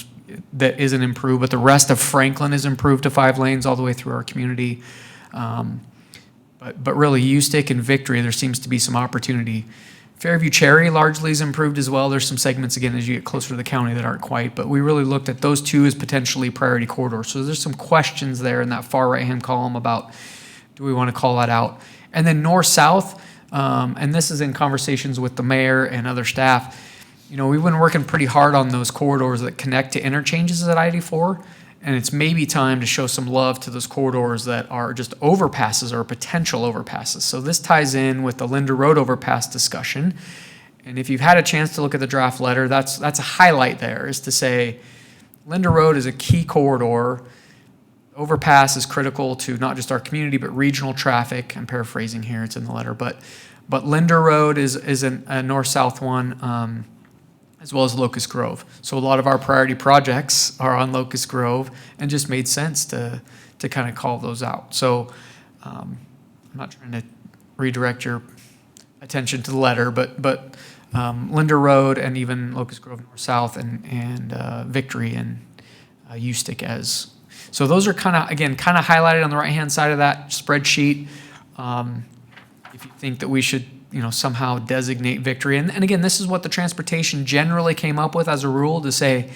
that isn't improved, but the rest of Franklin is improved to 5 lanes all the way through our community. But really, Ustick and Victory, there seems to be some opportunity. Fairview Cherry largely is improved as well. There's some segments, again, as you get closer to the county that aren't quite, but we really looked at those 2 as potentially priority corridors. So there's some questions there in that far right-hand column about, do we want to call that out? And then north-south, and this is in conversations with the mayor and other staff, you know, we've been working pretty hard on those corridors that connect to interchanges at I-84, and it's maybe time to show some love to those corridors that are just overpasses or potential overpasses. So this ties in with the Linda Road overpass discussion. And if you've had a chance to look at the draft letter, that's a highlight there, is to say Linda Road is a key corridor. Overpass is critical to not just our community, but regional traffic. I'm paraphrasing here, it's in the letter. But Linda Road is a north-south one, as well as Locust Grove. So a lot of our priority projects are on Locust Grove, and just made sense to kind of call those out. So I'm not trying to redirect your attention to the letter, but Linda Road and even Locust Grove north-south and Victory and Ustick as. So those are kind of highlighted on the right-hand side of that spreadsheet. If you think that we should, you know, somehow designate Victory. And again, this is what the transportation generally came up with as a rule, to say,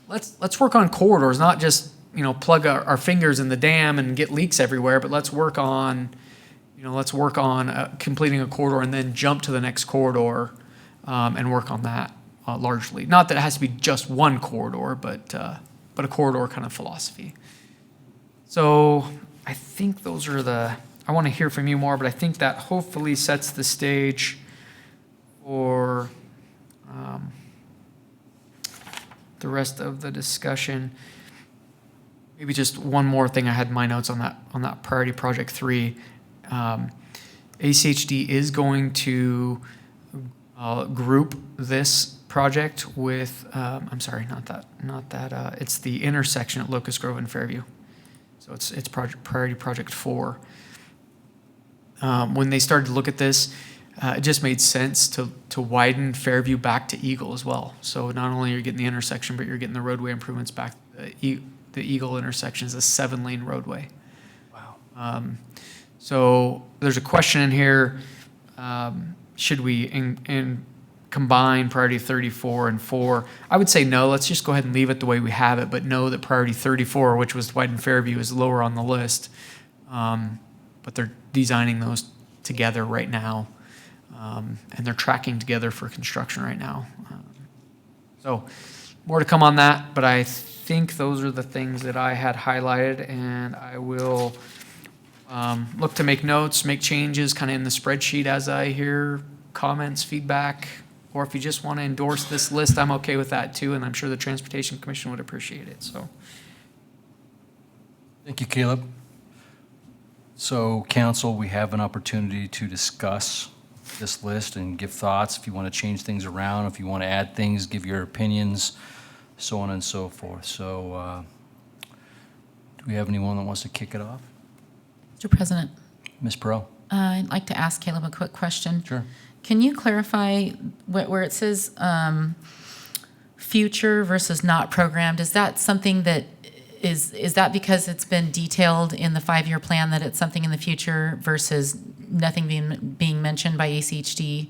let's work on corridors, not just, you know, plug our fingers in the dam and get leaks everywhere, but let's work on, let's work on completing a corridor and then jump to the next corridor and work on that largely. Not that it has to be just one corridor, but a corridor kind of philosophy. So I think those are I want to hear from you more, but I think that hopefully sets the stage for the rest of the discussion. Maybe just one more thing I had in my notes on that priority project 3. ACHD is going to group this project with, I'm sorry, not that, it's the intersection at Locust Grove and Fairview. So it's priority project 4. When they started to look at this, it just made sense to widen Fairview back to Eagle as well. So not only are you getting the intersection, but you're getting the roadway improvements back. The Eagle intersection is a 7-lane roadway. Wow. So there's a question in here, should we combine priority 34 and 4? I would say no, let's just go ahead and leave it the way we have it, but know that priority 34, which was widen Fairview, is lower on the list. But they're designing those together right now. And they're tracking together for construction right now. So more to come on that, but I think those are the things that I had highlighted, and I will look to make notes, make changes kind of in the spreadsheet as I hear comments, feedback, or if you just want to endorse this list, I'm okay with that too, and I'm sure the Transportation Commission would appreciate it. So, Thank you, Caleb. So, council, we have an opportunity to discuss this list and give thoughts. If you want to change things around, if you want to add things, give your opinions, so on and so forth. So, do we have anyone that wants to kick it off? Mr. President, Ms. Perot? I'd like to ask Caleb a quick question. Sure. Can you clarify where it says future versus not programmed? Is that something that is that because it's been detailed in the 5-year plan that it's something in the future versus nothing being mentioned by ACHD?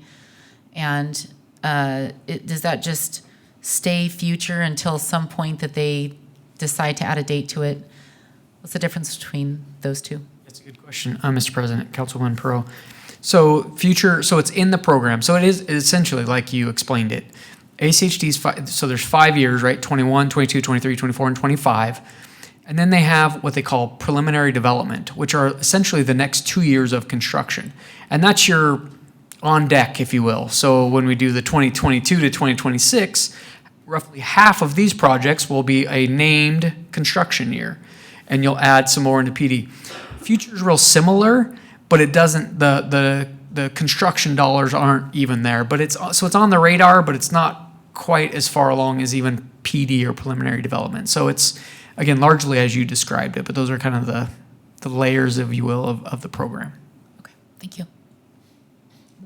And does that just stay future until some point that they decide to add a date to it? What's the difference between those two? that's a good question, Mr. President, Councilwoman Perot. So it's in the program. So it is essentially like you explained it. ACHD's, so there's 5 years, right? 21, 22, 23, 24, and 25. And then they have what they call preliminary development, which are essentially the next 2 years of construction. And that's your on deck, if you will. So when we do the 2022 to 2026, roughly half of these projects will be a named construction year. And you'll add some more into PD. Future's real similar, but it doesn't, the construction dollars aren't even there. But it's on the radar, but it's not quite as far along as even PD or preliminary development. So it's, again, largely as you described it, but those are kind of the layers, if you will, of the program. Okay, thank you.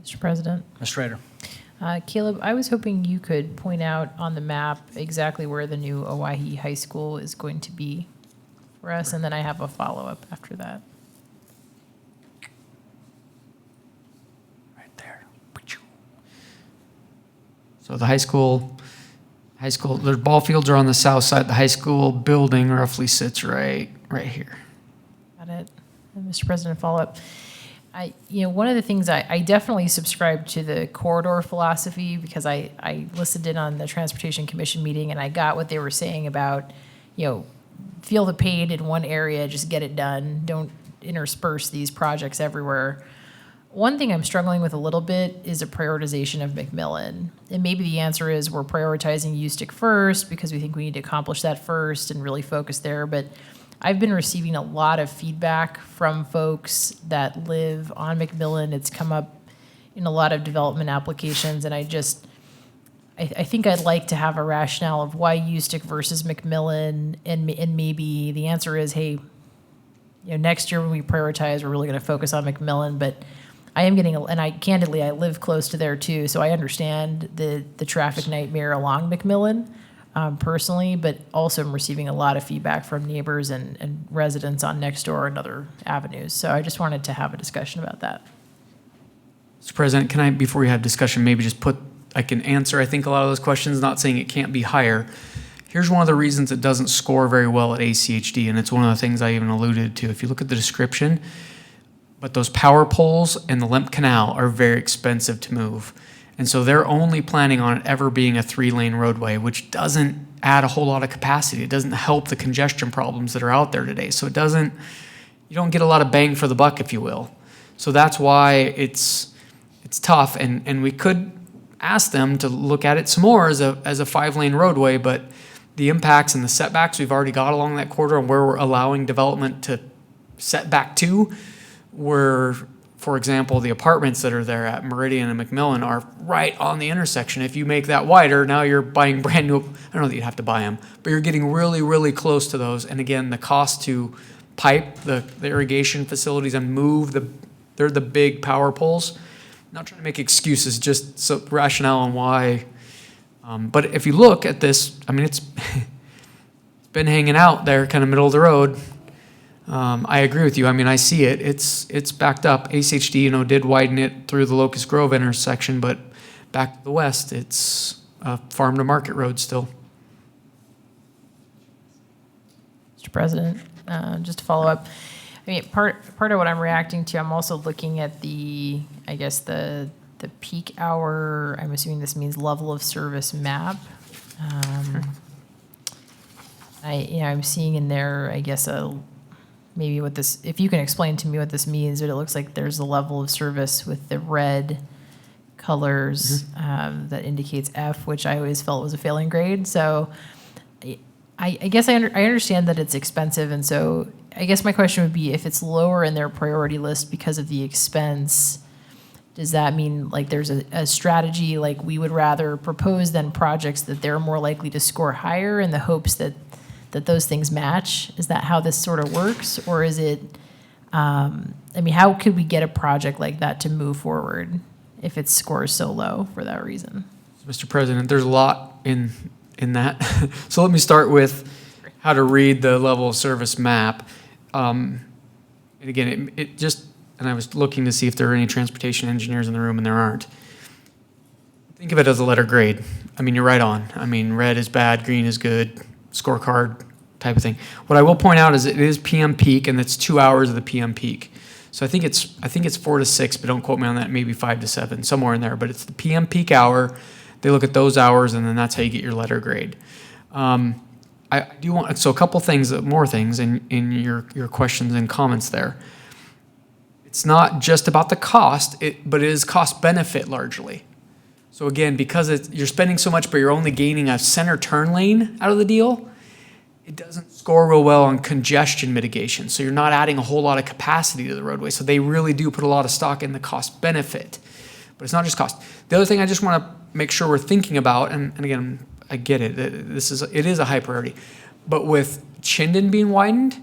Mr. President. Ms. Schrader? Caleb, I was hoping you could point out on the map exactly where the new Owyhee High School is going to be for us, and then I have a follow-up after that. Right there. So the high school, their ball fields are on the south side. The high school building roughly sits right here. Got it. And Mr. President, follow-up. One of the things I definitely subscribe to the corridor philosophy because I listened in on the Transportation Commission meeting and I got what they were saying about, feel the pain in one area, just get it done. Don't intersperse these projects everywhere. One thing I'm struggling with a little bit is a prioritization of McMillan. And maybe the answer is we're prioritizing USTIC first because we think we need to accomplish that first and really focus there. But I've been receiving a lot of feedback from folks that live on McMillan. It's come up in a lot of development applications, and I think I'd like to have a rationale of why USTIC versus McMillan, and maybe the answer is, hey, next year when we prioritize, we're really going to focus on McMillan, but I am getting, and I live close to there too, so I understand the traffic nightmare along McMillan. Personally, but also I'm receiving a lot of feedback from neighbors and residents on Nextdoor and other avenues. So I just wanted to have a discussion about that. Mr. President, can I, before we have discussion, maybe just I can answer, I think, a lot of those questions, not saying it can't be higher. Here's one of the reasons it doesn't score very well at ACHD, and it's one of the things I even alluded to. If you look at the description, but those power poles and the Lemp Canal are very expensive to move. And so they're only planning on it ever being a 3-lane roadway, which doesn't add a whole lot of capacity. It doesn't help the congestion problems that are out there today. So you don't get a lot of bang for the buck, if you will. So that's why it's tough. And we could ask them to look at it some more as a 5-lane roadway, but the impacts and the setbacks we've already got along that corridor and where we're allowing development to set back to, where, for example, the apartments that are there at Meridian and McMillan are right on the intersection. If you make that wider, now you're buying brand new, I don't know that you'd have to buy them, but you're getting really, really close to those. And again, the cost to pipe the irrigation facilities and move they're the big power poles. Not trying to make excuses, just so rationale on why. But if you look at this, I mean, it's been hanging out there, kind of middle of the road. I agree with you. I mean, I see it. It's backed up. ACHD, did widen it through the Locust Grove intersection, but back to the west, it's a farm to market road still. Mr. President, just to follow up, I mean, part of what I'm reacting to, I'm also looking at the peak hour, I'm assuming this means level of service map. I'm seeing in there, I guess, maybe what this, if you can explain to me what this means, but it looks like there's a level of service with the red colors that indicates F, which I always felt was a failing grade. So I guess I understand that it's expensive, and so I guess my question would be, if it's lower in their priority list because of the expense, does that mean like there's a strategy, like we would rather propose than projects that they're more likely to score higher in the hopes that those things match? Is that how this sort of works? Or is it, I mean, how could we get a project like that to move forward if its score is so low for that reason? Mr. President, there's a lot in that. So let me start with how to read the level of service map. And again, it just, and I was looking to see if there are any transportation engineers in the room, and there aren't. Think of it as a letter grade. I mean, you're right on. I mean, red is bad, green is good, scorecard type of thing. What I will point out is it is PM peak, and it's 2 hours of the PM peak. So I think it's 4 to 6, but don't quote me on that, maybe 5 to 7, somewhere in there. But it's the PM peak hour. They look at those hours, and then that's how you get your letter grade. I do want, so a couple things, more things in your questions and comments there. It's not just about the cost, but it is cost benefit largely. So again, because you're spending so much, but you're only gaining a center turn lane out of the deal, it doesn't score real well on congestion mitigation. So you're not adding a whole lot of capacity to the roadway. So they really do put a lot of stock in the cost benefit, but it's not just cost. The other thing I just want to make sure we're thinking about, and again, I get it, it is a high priority, but with Chinden being widened,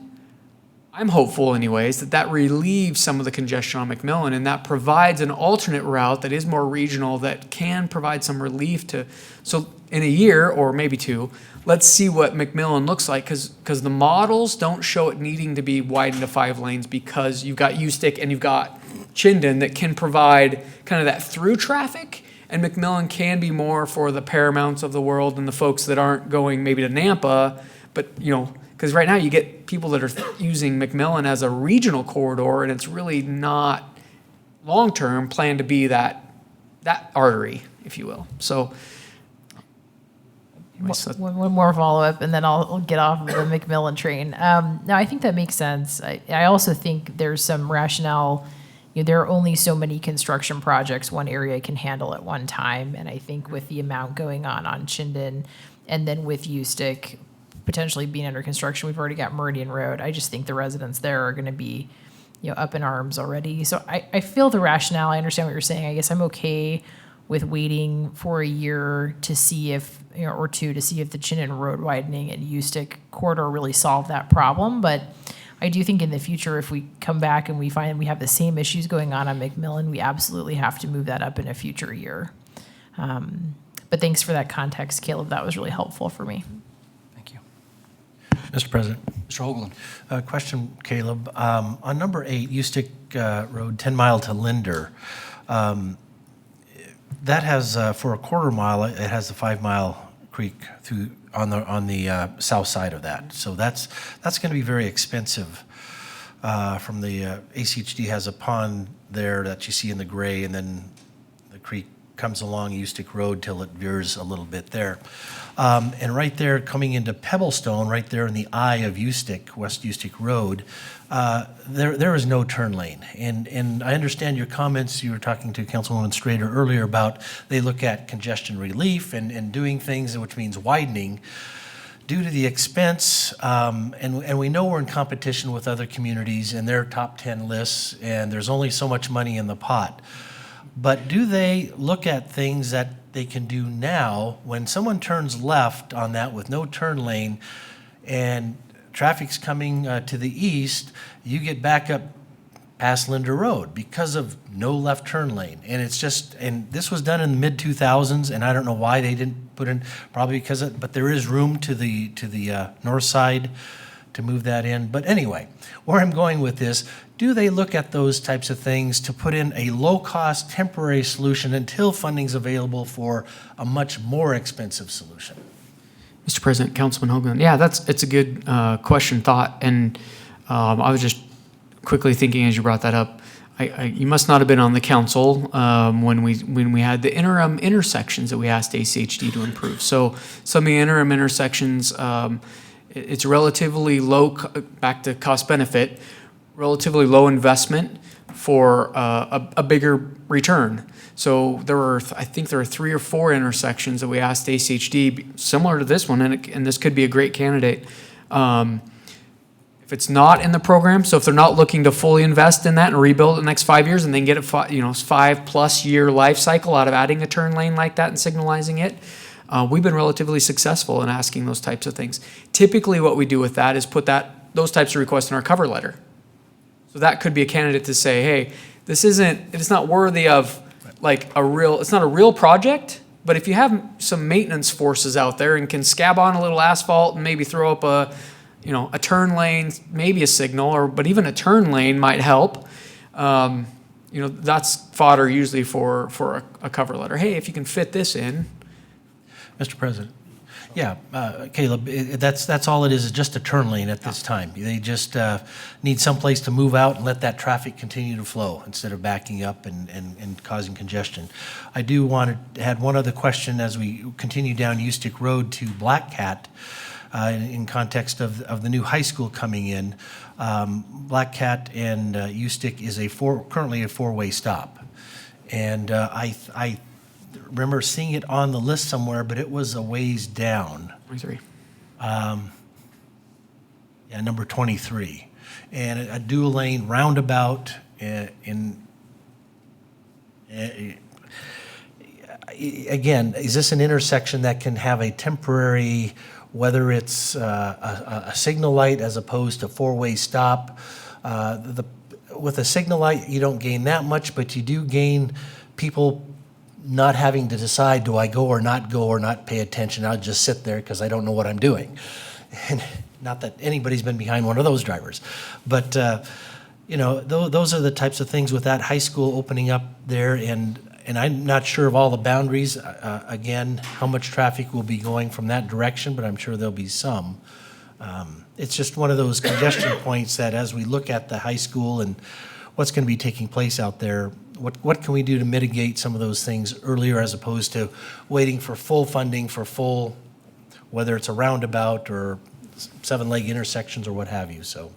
I'm hopeful anyways that relieves some of the congestion on McMillan, and that provides an alternate route that is more regional that can provide some relief to, so in a year or maybe 2, let's see what McMillan looks like, because the models don't show it needing to be widened to 5 lanes, because you've got U-Stick and you've got Chinden that can provide kind of that through traffic, and McMillan can be more for the Paramounts of the world and the folks that aren't going maybe to Nampa, but because right now you get people that are using McMillan as a regional corridor, and it's really not long-term planned to be that artery, if you will. So, One more follow-up, and then I'll get off of the McMillan train. No, I think that makes sense. I also think there's some rationale. There are only so many construction projects one area can handle at one time, and I think with the amount going on Chinden, and then with U-Stick potentially being under construction, we've already got Meridian Road. I just think the residents there are going to be, up in arms already. So I feel the rationale. I understand what you're saying. I guess I'm okay with waiting for a year to see if, or 2, to see if the Chinden Road widening and U-Stick corridor really solve that problem. But I do think in the future, if we come back and we find we have the same issues going on McMillan, we absolutely have to move that up in a future year. But thanks for that context, Caleb. That was really helpful for me. Thank you. Mr. President. Mr. Hoagland. Question, Caleb. On number 8, U-Stick Road, 10 Mile to Linder, that has, for a quarter mile, it has the 5 Mile Creek through on the south side of that. So that's going to be very expensive from the ACHD has a pond there that you see in the gray, and then the creek comes along Ustick Road till it veers a little bit there. And right there, coming into Pebblestone, right there in the eye of Ustick, West Ustick Road, there is no turn lane. And I understand your comments. You were talking to Councilwoman Strader earlier about they look at congestion relief and doing things, which means widening. Due to the expense, and we know we're in competition with other communities and their top 10 lists, and there's only so much money in the pot. But do they look at things that they can do now when someone turns left on that with no turn lane and traffic's coming to the east, you get back up past Linder Road because of no left turn lane. And it's just, and this was done in the mid-2000s, and I don't know why they didn't put in, probably because of, but there is room to the north side to move that in. But anyway, where I'm going with this, do they look at those types of things to put in a low-cost temporary solution until funding's available for a much more expensive solution? Mr. President, Councilman Hoagland, yeah, it's a good question, thought, and I was just quickly thinking as you brought that up, you must not have been on the council when we had the interim intersections that we asked ACHD to improve. So some of the interim intersections, it's relatively low, back to cost benefit, relatively low investment for a bigger return. So I think there are 3 or 4 intersections that we asked ACHD, similar to this one, and this could be a great candidate. If it's not in the program, so if they're not looking to fully invest in that and rebuild it the next 5 years, and then get a 5+ year life cycle out of adding a turn lane like that and signalizing it, we've been relatively successful in asking those types of things. Typically, what we do with that is put those types of requests in our cover letter. So that could be a candidate to say, hey, it's not worthy of it's not a real project, but if you have some maintenance forces out there and can scab on a little asphalt and maybe throw up a turn lane, maybe a signal, but even a turn lane might help. That's fodder usually for a cover letter. Hey, if you can fit this in. Mr. President. Yeah, Caleb, that's all it is just a turn lane at this time. They just need someplace to move out and let that traffic continue to flow instead of backing up and causing congestion. I do want to add one other question as we continue down Ustick Road to Black Cat in context of the new high school coming in. Black Cat and Ustick is currently a 4-way stop. And I remember seeing it on the list somewhere, but it was a ways down. 23. Number 23. And a dual lane roundabout again, is this an intersection that can have a temporary, whether it's a signal light as opposed to 4-way stop? With a signal light, you don't gain that much, but you do gain people not having to decide, do I go or not pay attention? I'll just sit there because I don't know what I'm doing. And not that anybody's been behind one of those drivers. But, those are the types of things with that high school opening up there. And I'm not sure of all the boundaries, again, how much traffic will be going from that direction, but I'm sure there'll be some. It's just one of those congestion points that as we look at the high school and what's going to be taking place out there, what can we do to mitigate some of those things earlier as opposed to waiting for full funding for whether it's a roundabout or 7-leg intersections or what have you. So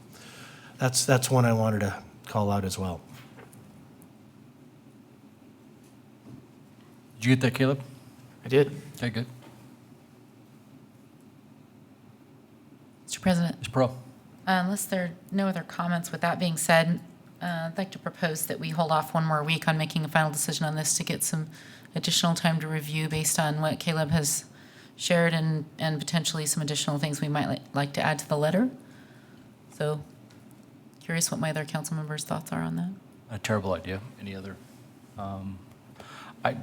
that's one I wanted to call out as well. Did you get that, Caleb? I did. Okay, good. Mr. President, Ms. Pro. unless there are no other comments, with that being said, I'd like to propose that we hold off one more week on making a final decision on this to get some additional time to review based on what Caleb has shared and potentially some additional things we might like to add to the letter. So curious what my other council members' thoughts are on that. A terrible idea. Any other? I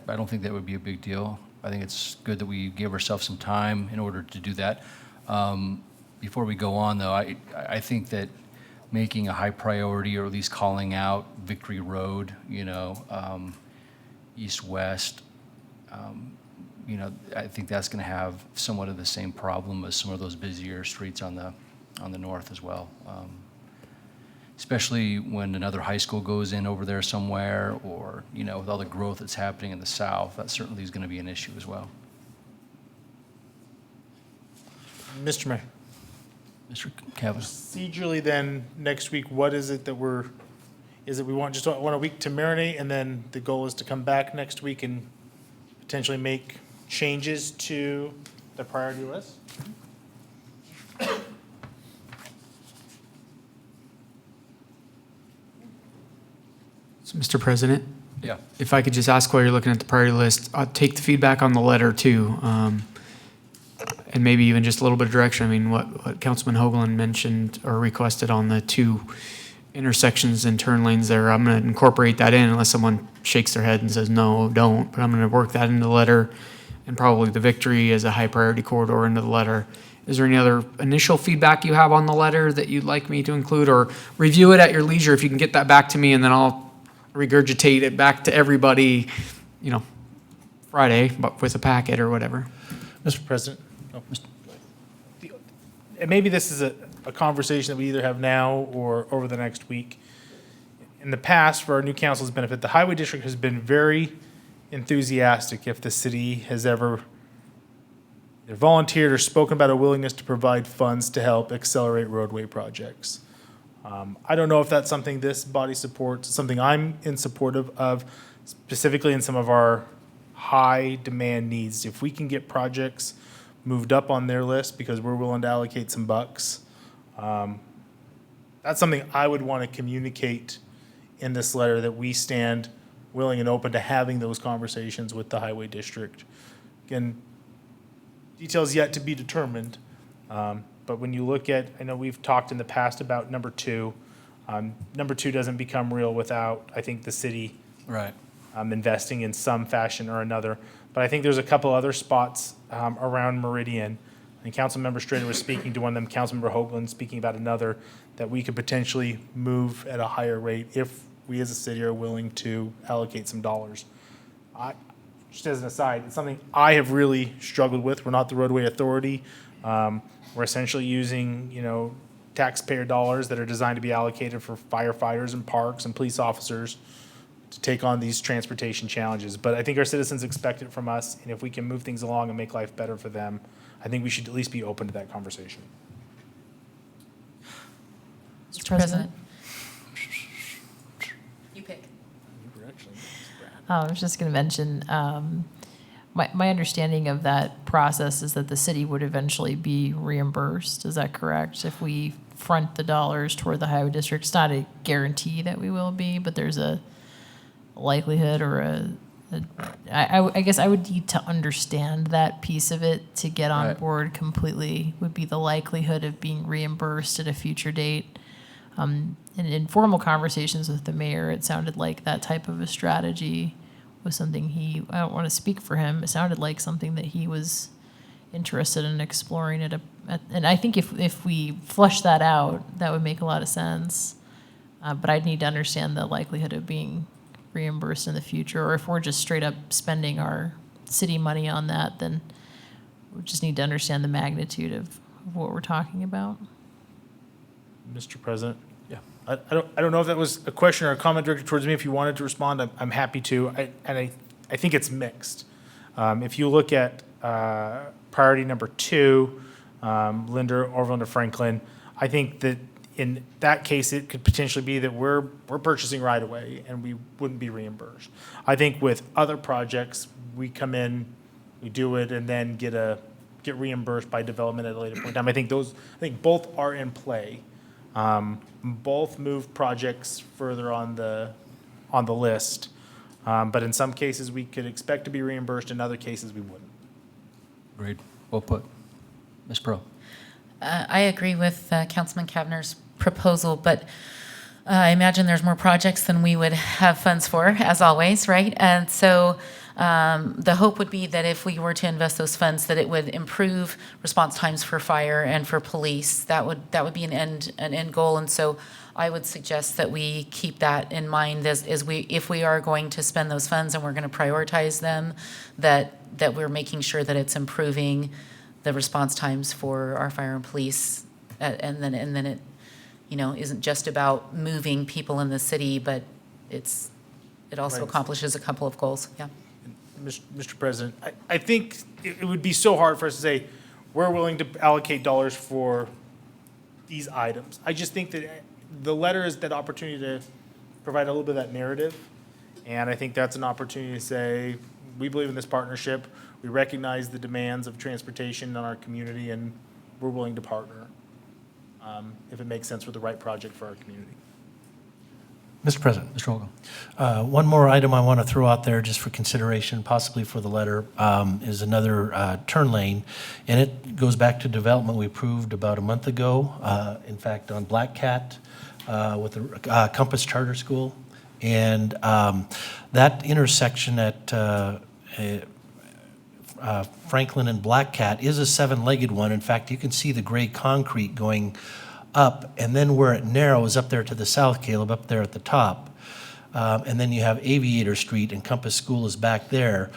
don't think that would be a big deal. I think it's good that we gave ourselves some time in order to do that. Before we go on, though, I think that making a high priority, or at least calling out Victory Road, east-west, I think that's going to have somewhat of the same problem as some of those busier streets on the north as well. especially when another high school goes in over there somewhere, or, you know, with all the growth that's happening in the south, that certainly is going to be an issue as well. Mr. Mayor. Mr. Kavanaugh? Procedurally then, next week, what is it that we want, just want a week to marinate, and then the goal is to come back next week and potentially make changes to the priority list? So, Mr. President, Yeah. if I could just ask while you're looking at the priority list, I'll take the feedback on the letter too. And maybe even just a little bit of direction. I mean, what Councilman Hoagland mentioned or requested on the 2 intersections and turn lanes there, I'm going to incorporate that in unless someone shakes their head and says, no, don't. But I'm going to work that into the letter, and probably the Victory as a high priority corridor into the letter. Is there any other initial feedback you have on the letter that you'd like me to include, or review it at your leisure if you can get that back to me, and then I'll regurgitate it back to everybody, you know, Friday, but with a packet or whatever. Mr. President? Oh, and maybe this is a conversation that we either have now or over the next week. In the past, for our new council's benefit, the Highway District has been very enthusiastic if the city has ever either volunteered or spoken about a willingness to provide funds to help accelerate roadway projects. I don't know if that's something this body supports, something I'm in support of, specifically in some of our high demand needs. If we can get projects moved up on their list because we're willing to allocate some bucks, that's something I would want to communicate in this letter, that we stand willing and open to having those conversations with the Highway District. Again, details yet to be determined, but when you look at, I know we've talked in the past about number 2. Number 2 doesn't become real without, I think, the city Right. investing in some fashion or another. But I think there's a couple other spots around Meridian, and Councilmember Strader was speaking to one of them, Councilmember Hoagland speaking about another, that we could potentially move at a higher rate if we as a city are willing to allocate some dollars. Just as an aside, it's something I have really struggled with. We're not the roadway authority. We're essentially using, you know, taxpayer dollars that are designed to be allocated for firefighters and parks and police officers to take on these transportation challenges. But I think our citizens expect it from us, and if we can move things along and make life better for them, I think we should at least be open to that conversation. Mr. President? You pick. I was just going to mention, my understanding of that process is that the city would eventually be reimbursed. Is that correct? If we front the dollars toward the highway district, it's not a guarantee that we will be, but there's a likelihood or I guess I would need to understand that piece of it to get on Right. board completely, would be the likelihood of being reimbursed at a future date. In informal conversations with the mayor, it sounded like that type of a strategy was something I don't want to speak for him, it sounded like something that he was interested in exploring and I think if we flush that out, that would make a lot of sense. But I'd need to understand the likelihood of being reimbursed in the future, or if we're just straight up spending our city money on that, then we just need to understand the magnitude of what we're talking about. Mr. President? Yeah. I don't know if that was a question or a comment directed towards me. If you wanted to respond, I'm happy to. I think it's mixed. If you look at priority number 2, Linda, Orville, Franklin, I think that in that case, it could potentially be that we're purchasing right away and we wouldn't be reimbursed. I think with other projects, we come in, we do it, and then get reimbursed by development at a later point in time. I think both are in play. Both move projects further on the list. But in some cases, we could expect to be reimbursed. In other cases, we wouldn't. Agreed. Well put. Ms. Pro? I agree with Councilman Kavner's proposal, but I imagine there's more projects than we would have funds for, as always, right? And so the hope would be that if we were to invest those funds, that it would improve response times for fire and for police. That would be an end goal. And so I would suggest that we keep that in mind if we are going to spend those funds and we're going to prioritize them, that we're making sure that it's improving the response times for our fire and police, and then it, isn't just about moving people in the city, but it also Right. accomplishes a couple of goals, yeah. Mr. President, I think it would be so hard for us to say, we're willing to allocate dollars for these items. I just think that the letter is that opportunity to provide a little bit of that narrative. And I think that's an opportunity to say, we believe in this partnership, we recognize the demands of transportation in our community, and we're willing to partner if it makes sense with the right project for our community. Mr. President, Mr. Holcomb. one more item I want to throw out there just for consideration, possibly for the letter, is another turn lane. And it goes back to development we approved about a month ago, in fact, on Black Cat with the Compass Charter School. And that intersection at Franklin and Black Cat is a seven-legged one. In fact, you can see the gray concrete going up, and then where it narrows up there to the south, Caleb, up there at the top. And then you have Aviator Street, and Compass School is back there.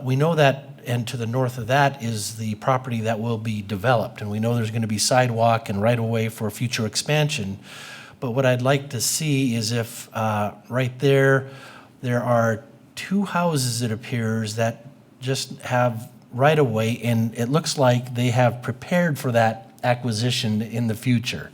We know that, and to the north of that is the property that will be developed, and we know there's going to be sidewalk and right-of-way for future expansion. But what I'd like to see is if right there are two houses, it appears, that just have right-of-way, and it looks like they have prepared for that acquisition in the future.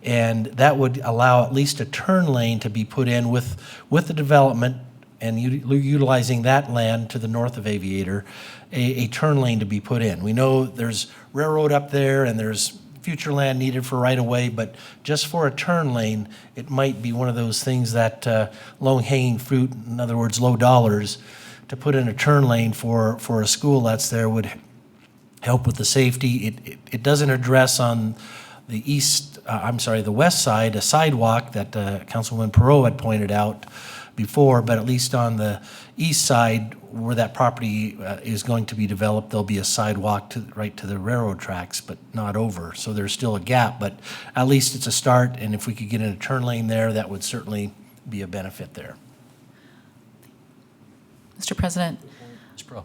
And that would allow at least a turn lane to be put in with the development and utilizing that land to the north of Aviator, a turn lane to be put in. We know there's railroad up there and there's future land needed for right-of-way, but just for a turn lane, it might be one of those things that low-hanging fruit, in other words, low dollars, to put in a turn lane for a school that's there would help with the safety. It doesn't address on the the west side, a sidewalk that Councilwoman Perot had pointed out before, but at least on the east side where that property is going to be developed, there'll be a sidewalk right to the railroad tracks, but not over. So there's still a gap, but at least it's a start, and if we could get in a turn lane there, that would certainly be a benefit there. Mr. President, Ms. Pro.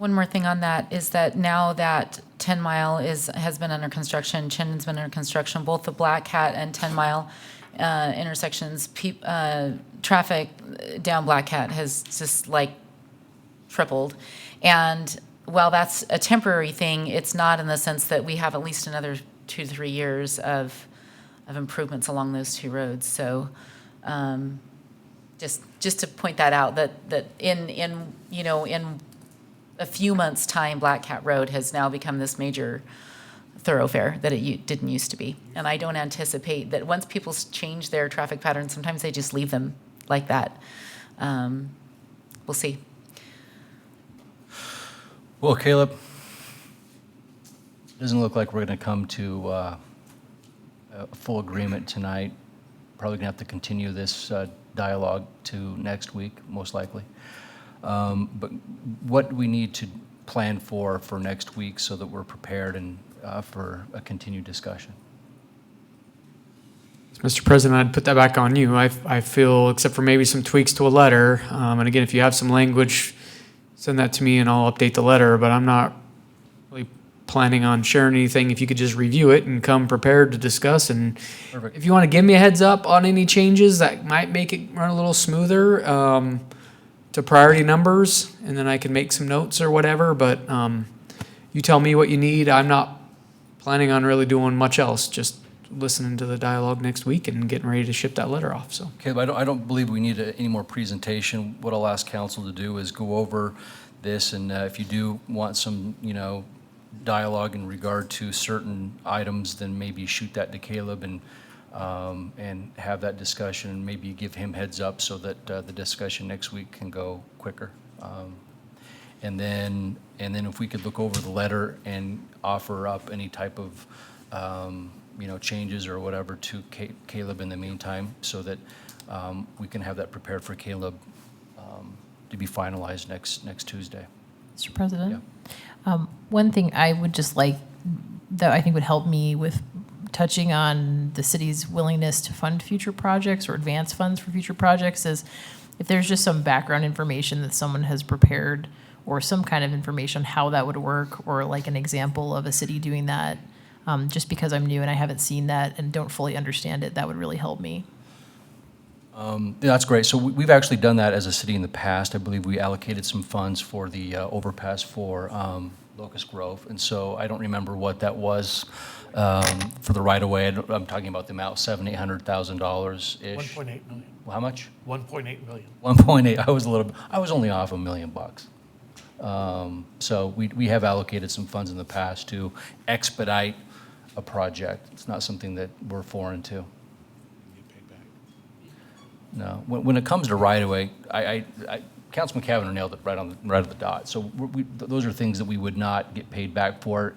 one more thing on that is that now that 10 Mile has been under construction, Chinden's been under construction, both the Black Cat and 10 Mile intersections, traffic down Black Cat has just like tripled. And while that's a temporary thing, it's not in the sense that we have at least another 2 to 3 years of improvements along those two roads. So just to point that out, that in a few months' time, Black Cat Road has now become this major thoroughfare that it didn't used to be. And I don't anticipate that once people change their traffic patterns, sometimes they just leave them like that. We'll see. Well, Caleb, doesn't look like we're going to come to a full agreement tonight. Probably going to have to continue this dialogue to next week, most likely. But what do we need to plan for next week so that we're prepared and for a continued discussion? Mr. President, I'd put that back on you. I feel, except for maybe some tweaks to a letter, and again, if you have some language, send that to me and I'll update the letter, but I'm not really planning on sharing anything. If you could just review it and come prepared to discuss, and Perfect. if you want to give me a heads up on any changes that might make it run a little smoother, to priority numbers, and then I can make some notes or whatever, but you tell me what you need. I'm not planning on really doing much else, just listening to the dialogue next week and getting ready to ship that letter off, so. Caleb, I don't believe we need any more presentation. What I'll ask council to do is go over this, and if you do want some, dialogue in regard to certain items, then maybe shoot that to Caleb and have that discussion, and maybe give him heads up so that the discussion next week can go quicker. And then if we could look over the letter and offer up any type of changes or whatever to Caleb in the meantime, so that we can have that prepared for Caleb to be finalized next Tuesday. Mr. President? One thing I would just like, that I think would help me with touching on the city's willingness to fund future projects or advance funds for future projects, is if there's just some background information that someone has prepared, or some kind of information on how that would work, or like an example of a city doing that. Just because I'm new and I haven't seen that and don't fully understand it, that would really help me. Yeah, that's great. So we've actually done that as a city in the past. I believe we allocated some funds for the overpass for Locust Grove. And so I don't remember what that was for the right-of-way. I'm talking about the amount, $700,000-800,000-ish. 1.8 million. Well, how much? 1.8 million. 1.8. I was only off $1 million. So we have allocated some funds in the past to expedite a project. It's not something that we're foreign to. No. When it comes to right-of-way, Councilman Cavanagh nailed it right on the dot. So those are things that we would not get paid back for.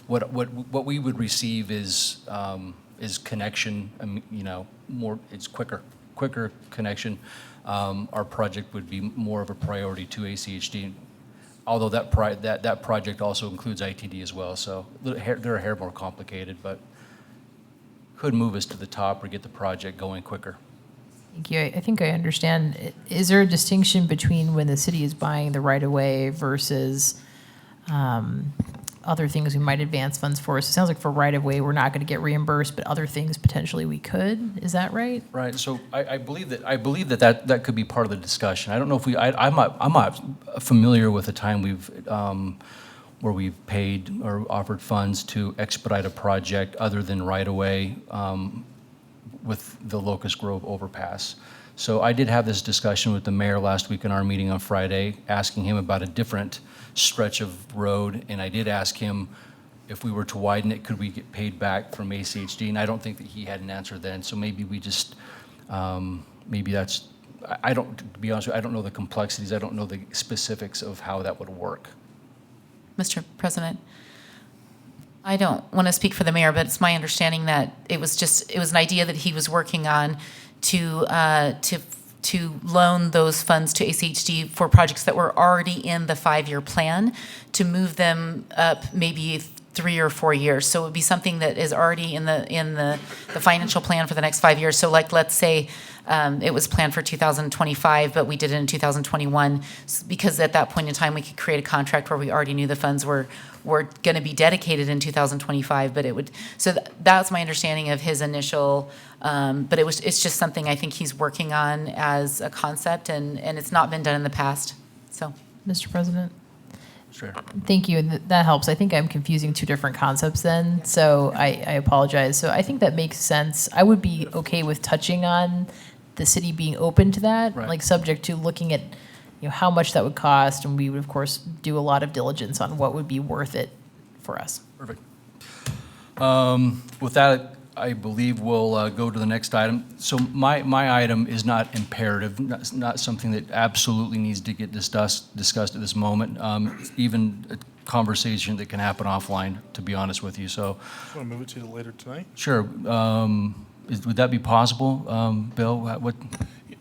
What we would receive is connection. More. It's quicker connection. Our project would be more of a priority to ACHD. Although that project also includes ITD as well, so they're a hair more complicated, but could move us to the top or get the project going quicker. Thank you. I think I understand. Is there a distinction between when the city is buying the right-of-way versus other things we might advance funds for? So it sounds like for right-of-way, we're not going to get reimbursed, but other things potentially we could. Is that right? Right. So I believe that could be part of the discussion. I don't know if I'm not familiar with a time where we've paid or offered funds to expedite a project other than right-of-way with the Locust Grove overpass. So I did have this discussion with the mayor last week in our meeting on Friday, asking him about a different stretch of road, and I did ask him if we were to widen it, could we get paid back from ACHD? And I don't think that he had an answer then, so maybe we just, maybe that's, I don't, to be honest with you, I don't know the complexities, I don't know the specifics of how that would work. Mr. President, I don't want to speak for the mayor, but it's my understanding that it was an idea that he was working on to loan those funds to ACHD for projects that were already in the 5-year plan, to move them up maybe 3 or 4 years. So it would be something that is already in the financial plan for the next 5 years. So like, let's say it was planned for 2025, but we did it in 2021, because at that point in time, we could create a contract where we already knew the funds were going to be dedicated in 2025, but it would, so that's my understanding of his initial, but it's just something I think he's working on as a concept, and it's not been done in the past, so. Mr. President? Sure. Thank you, and that helps. I think I'm confusing two different concepts then, so I apologize. So I think that makes sense. I would be okay with touching on the city being open to that, Right. like subject to looking at, how much that would cost, and we would, of course, do a lot of diligence on what would be worth it for us. Perfect. With that, I believe we'll go to the next item. So my item is not imperative, not something that absolutely needs to get discussed at this moment. Even a conversation that can happen offline, to be honest with you. So, Want to move it to later tonight? sure. Would that be possible, Bill? What?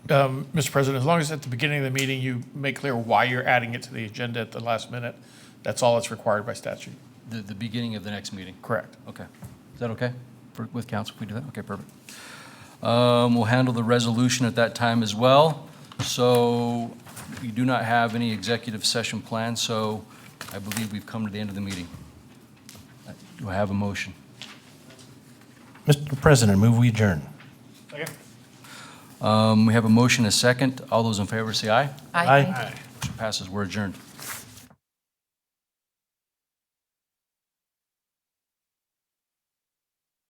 Mr. President, as long as at the beginning of the meeting, you make clear why you're adding it to the agenda at the last minute, that's all that's required by statute. The beginning of the next meeting? Correct. Okay. Is that okay with council if we do that? Okay, perfect. We'll handle the resolution at that time as well. So we do not have any executive session planned, so I believe we've come to the end of the meeting. Do I have a motion? Mr. President, move we adjourn. We have a motion, a second. All those in favor say aye. I Aye. Motion passes. We're adjourned.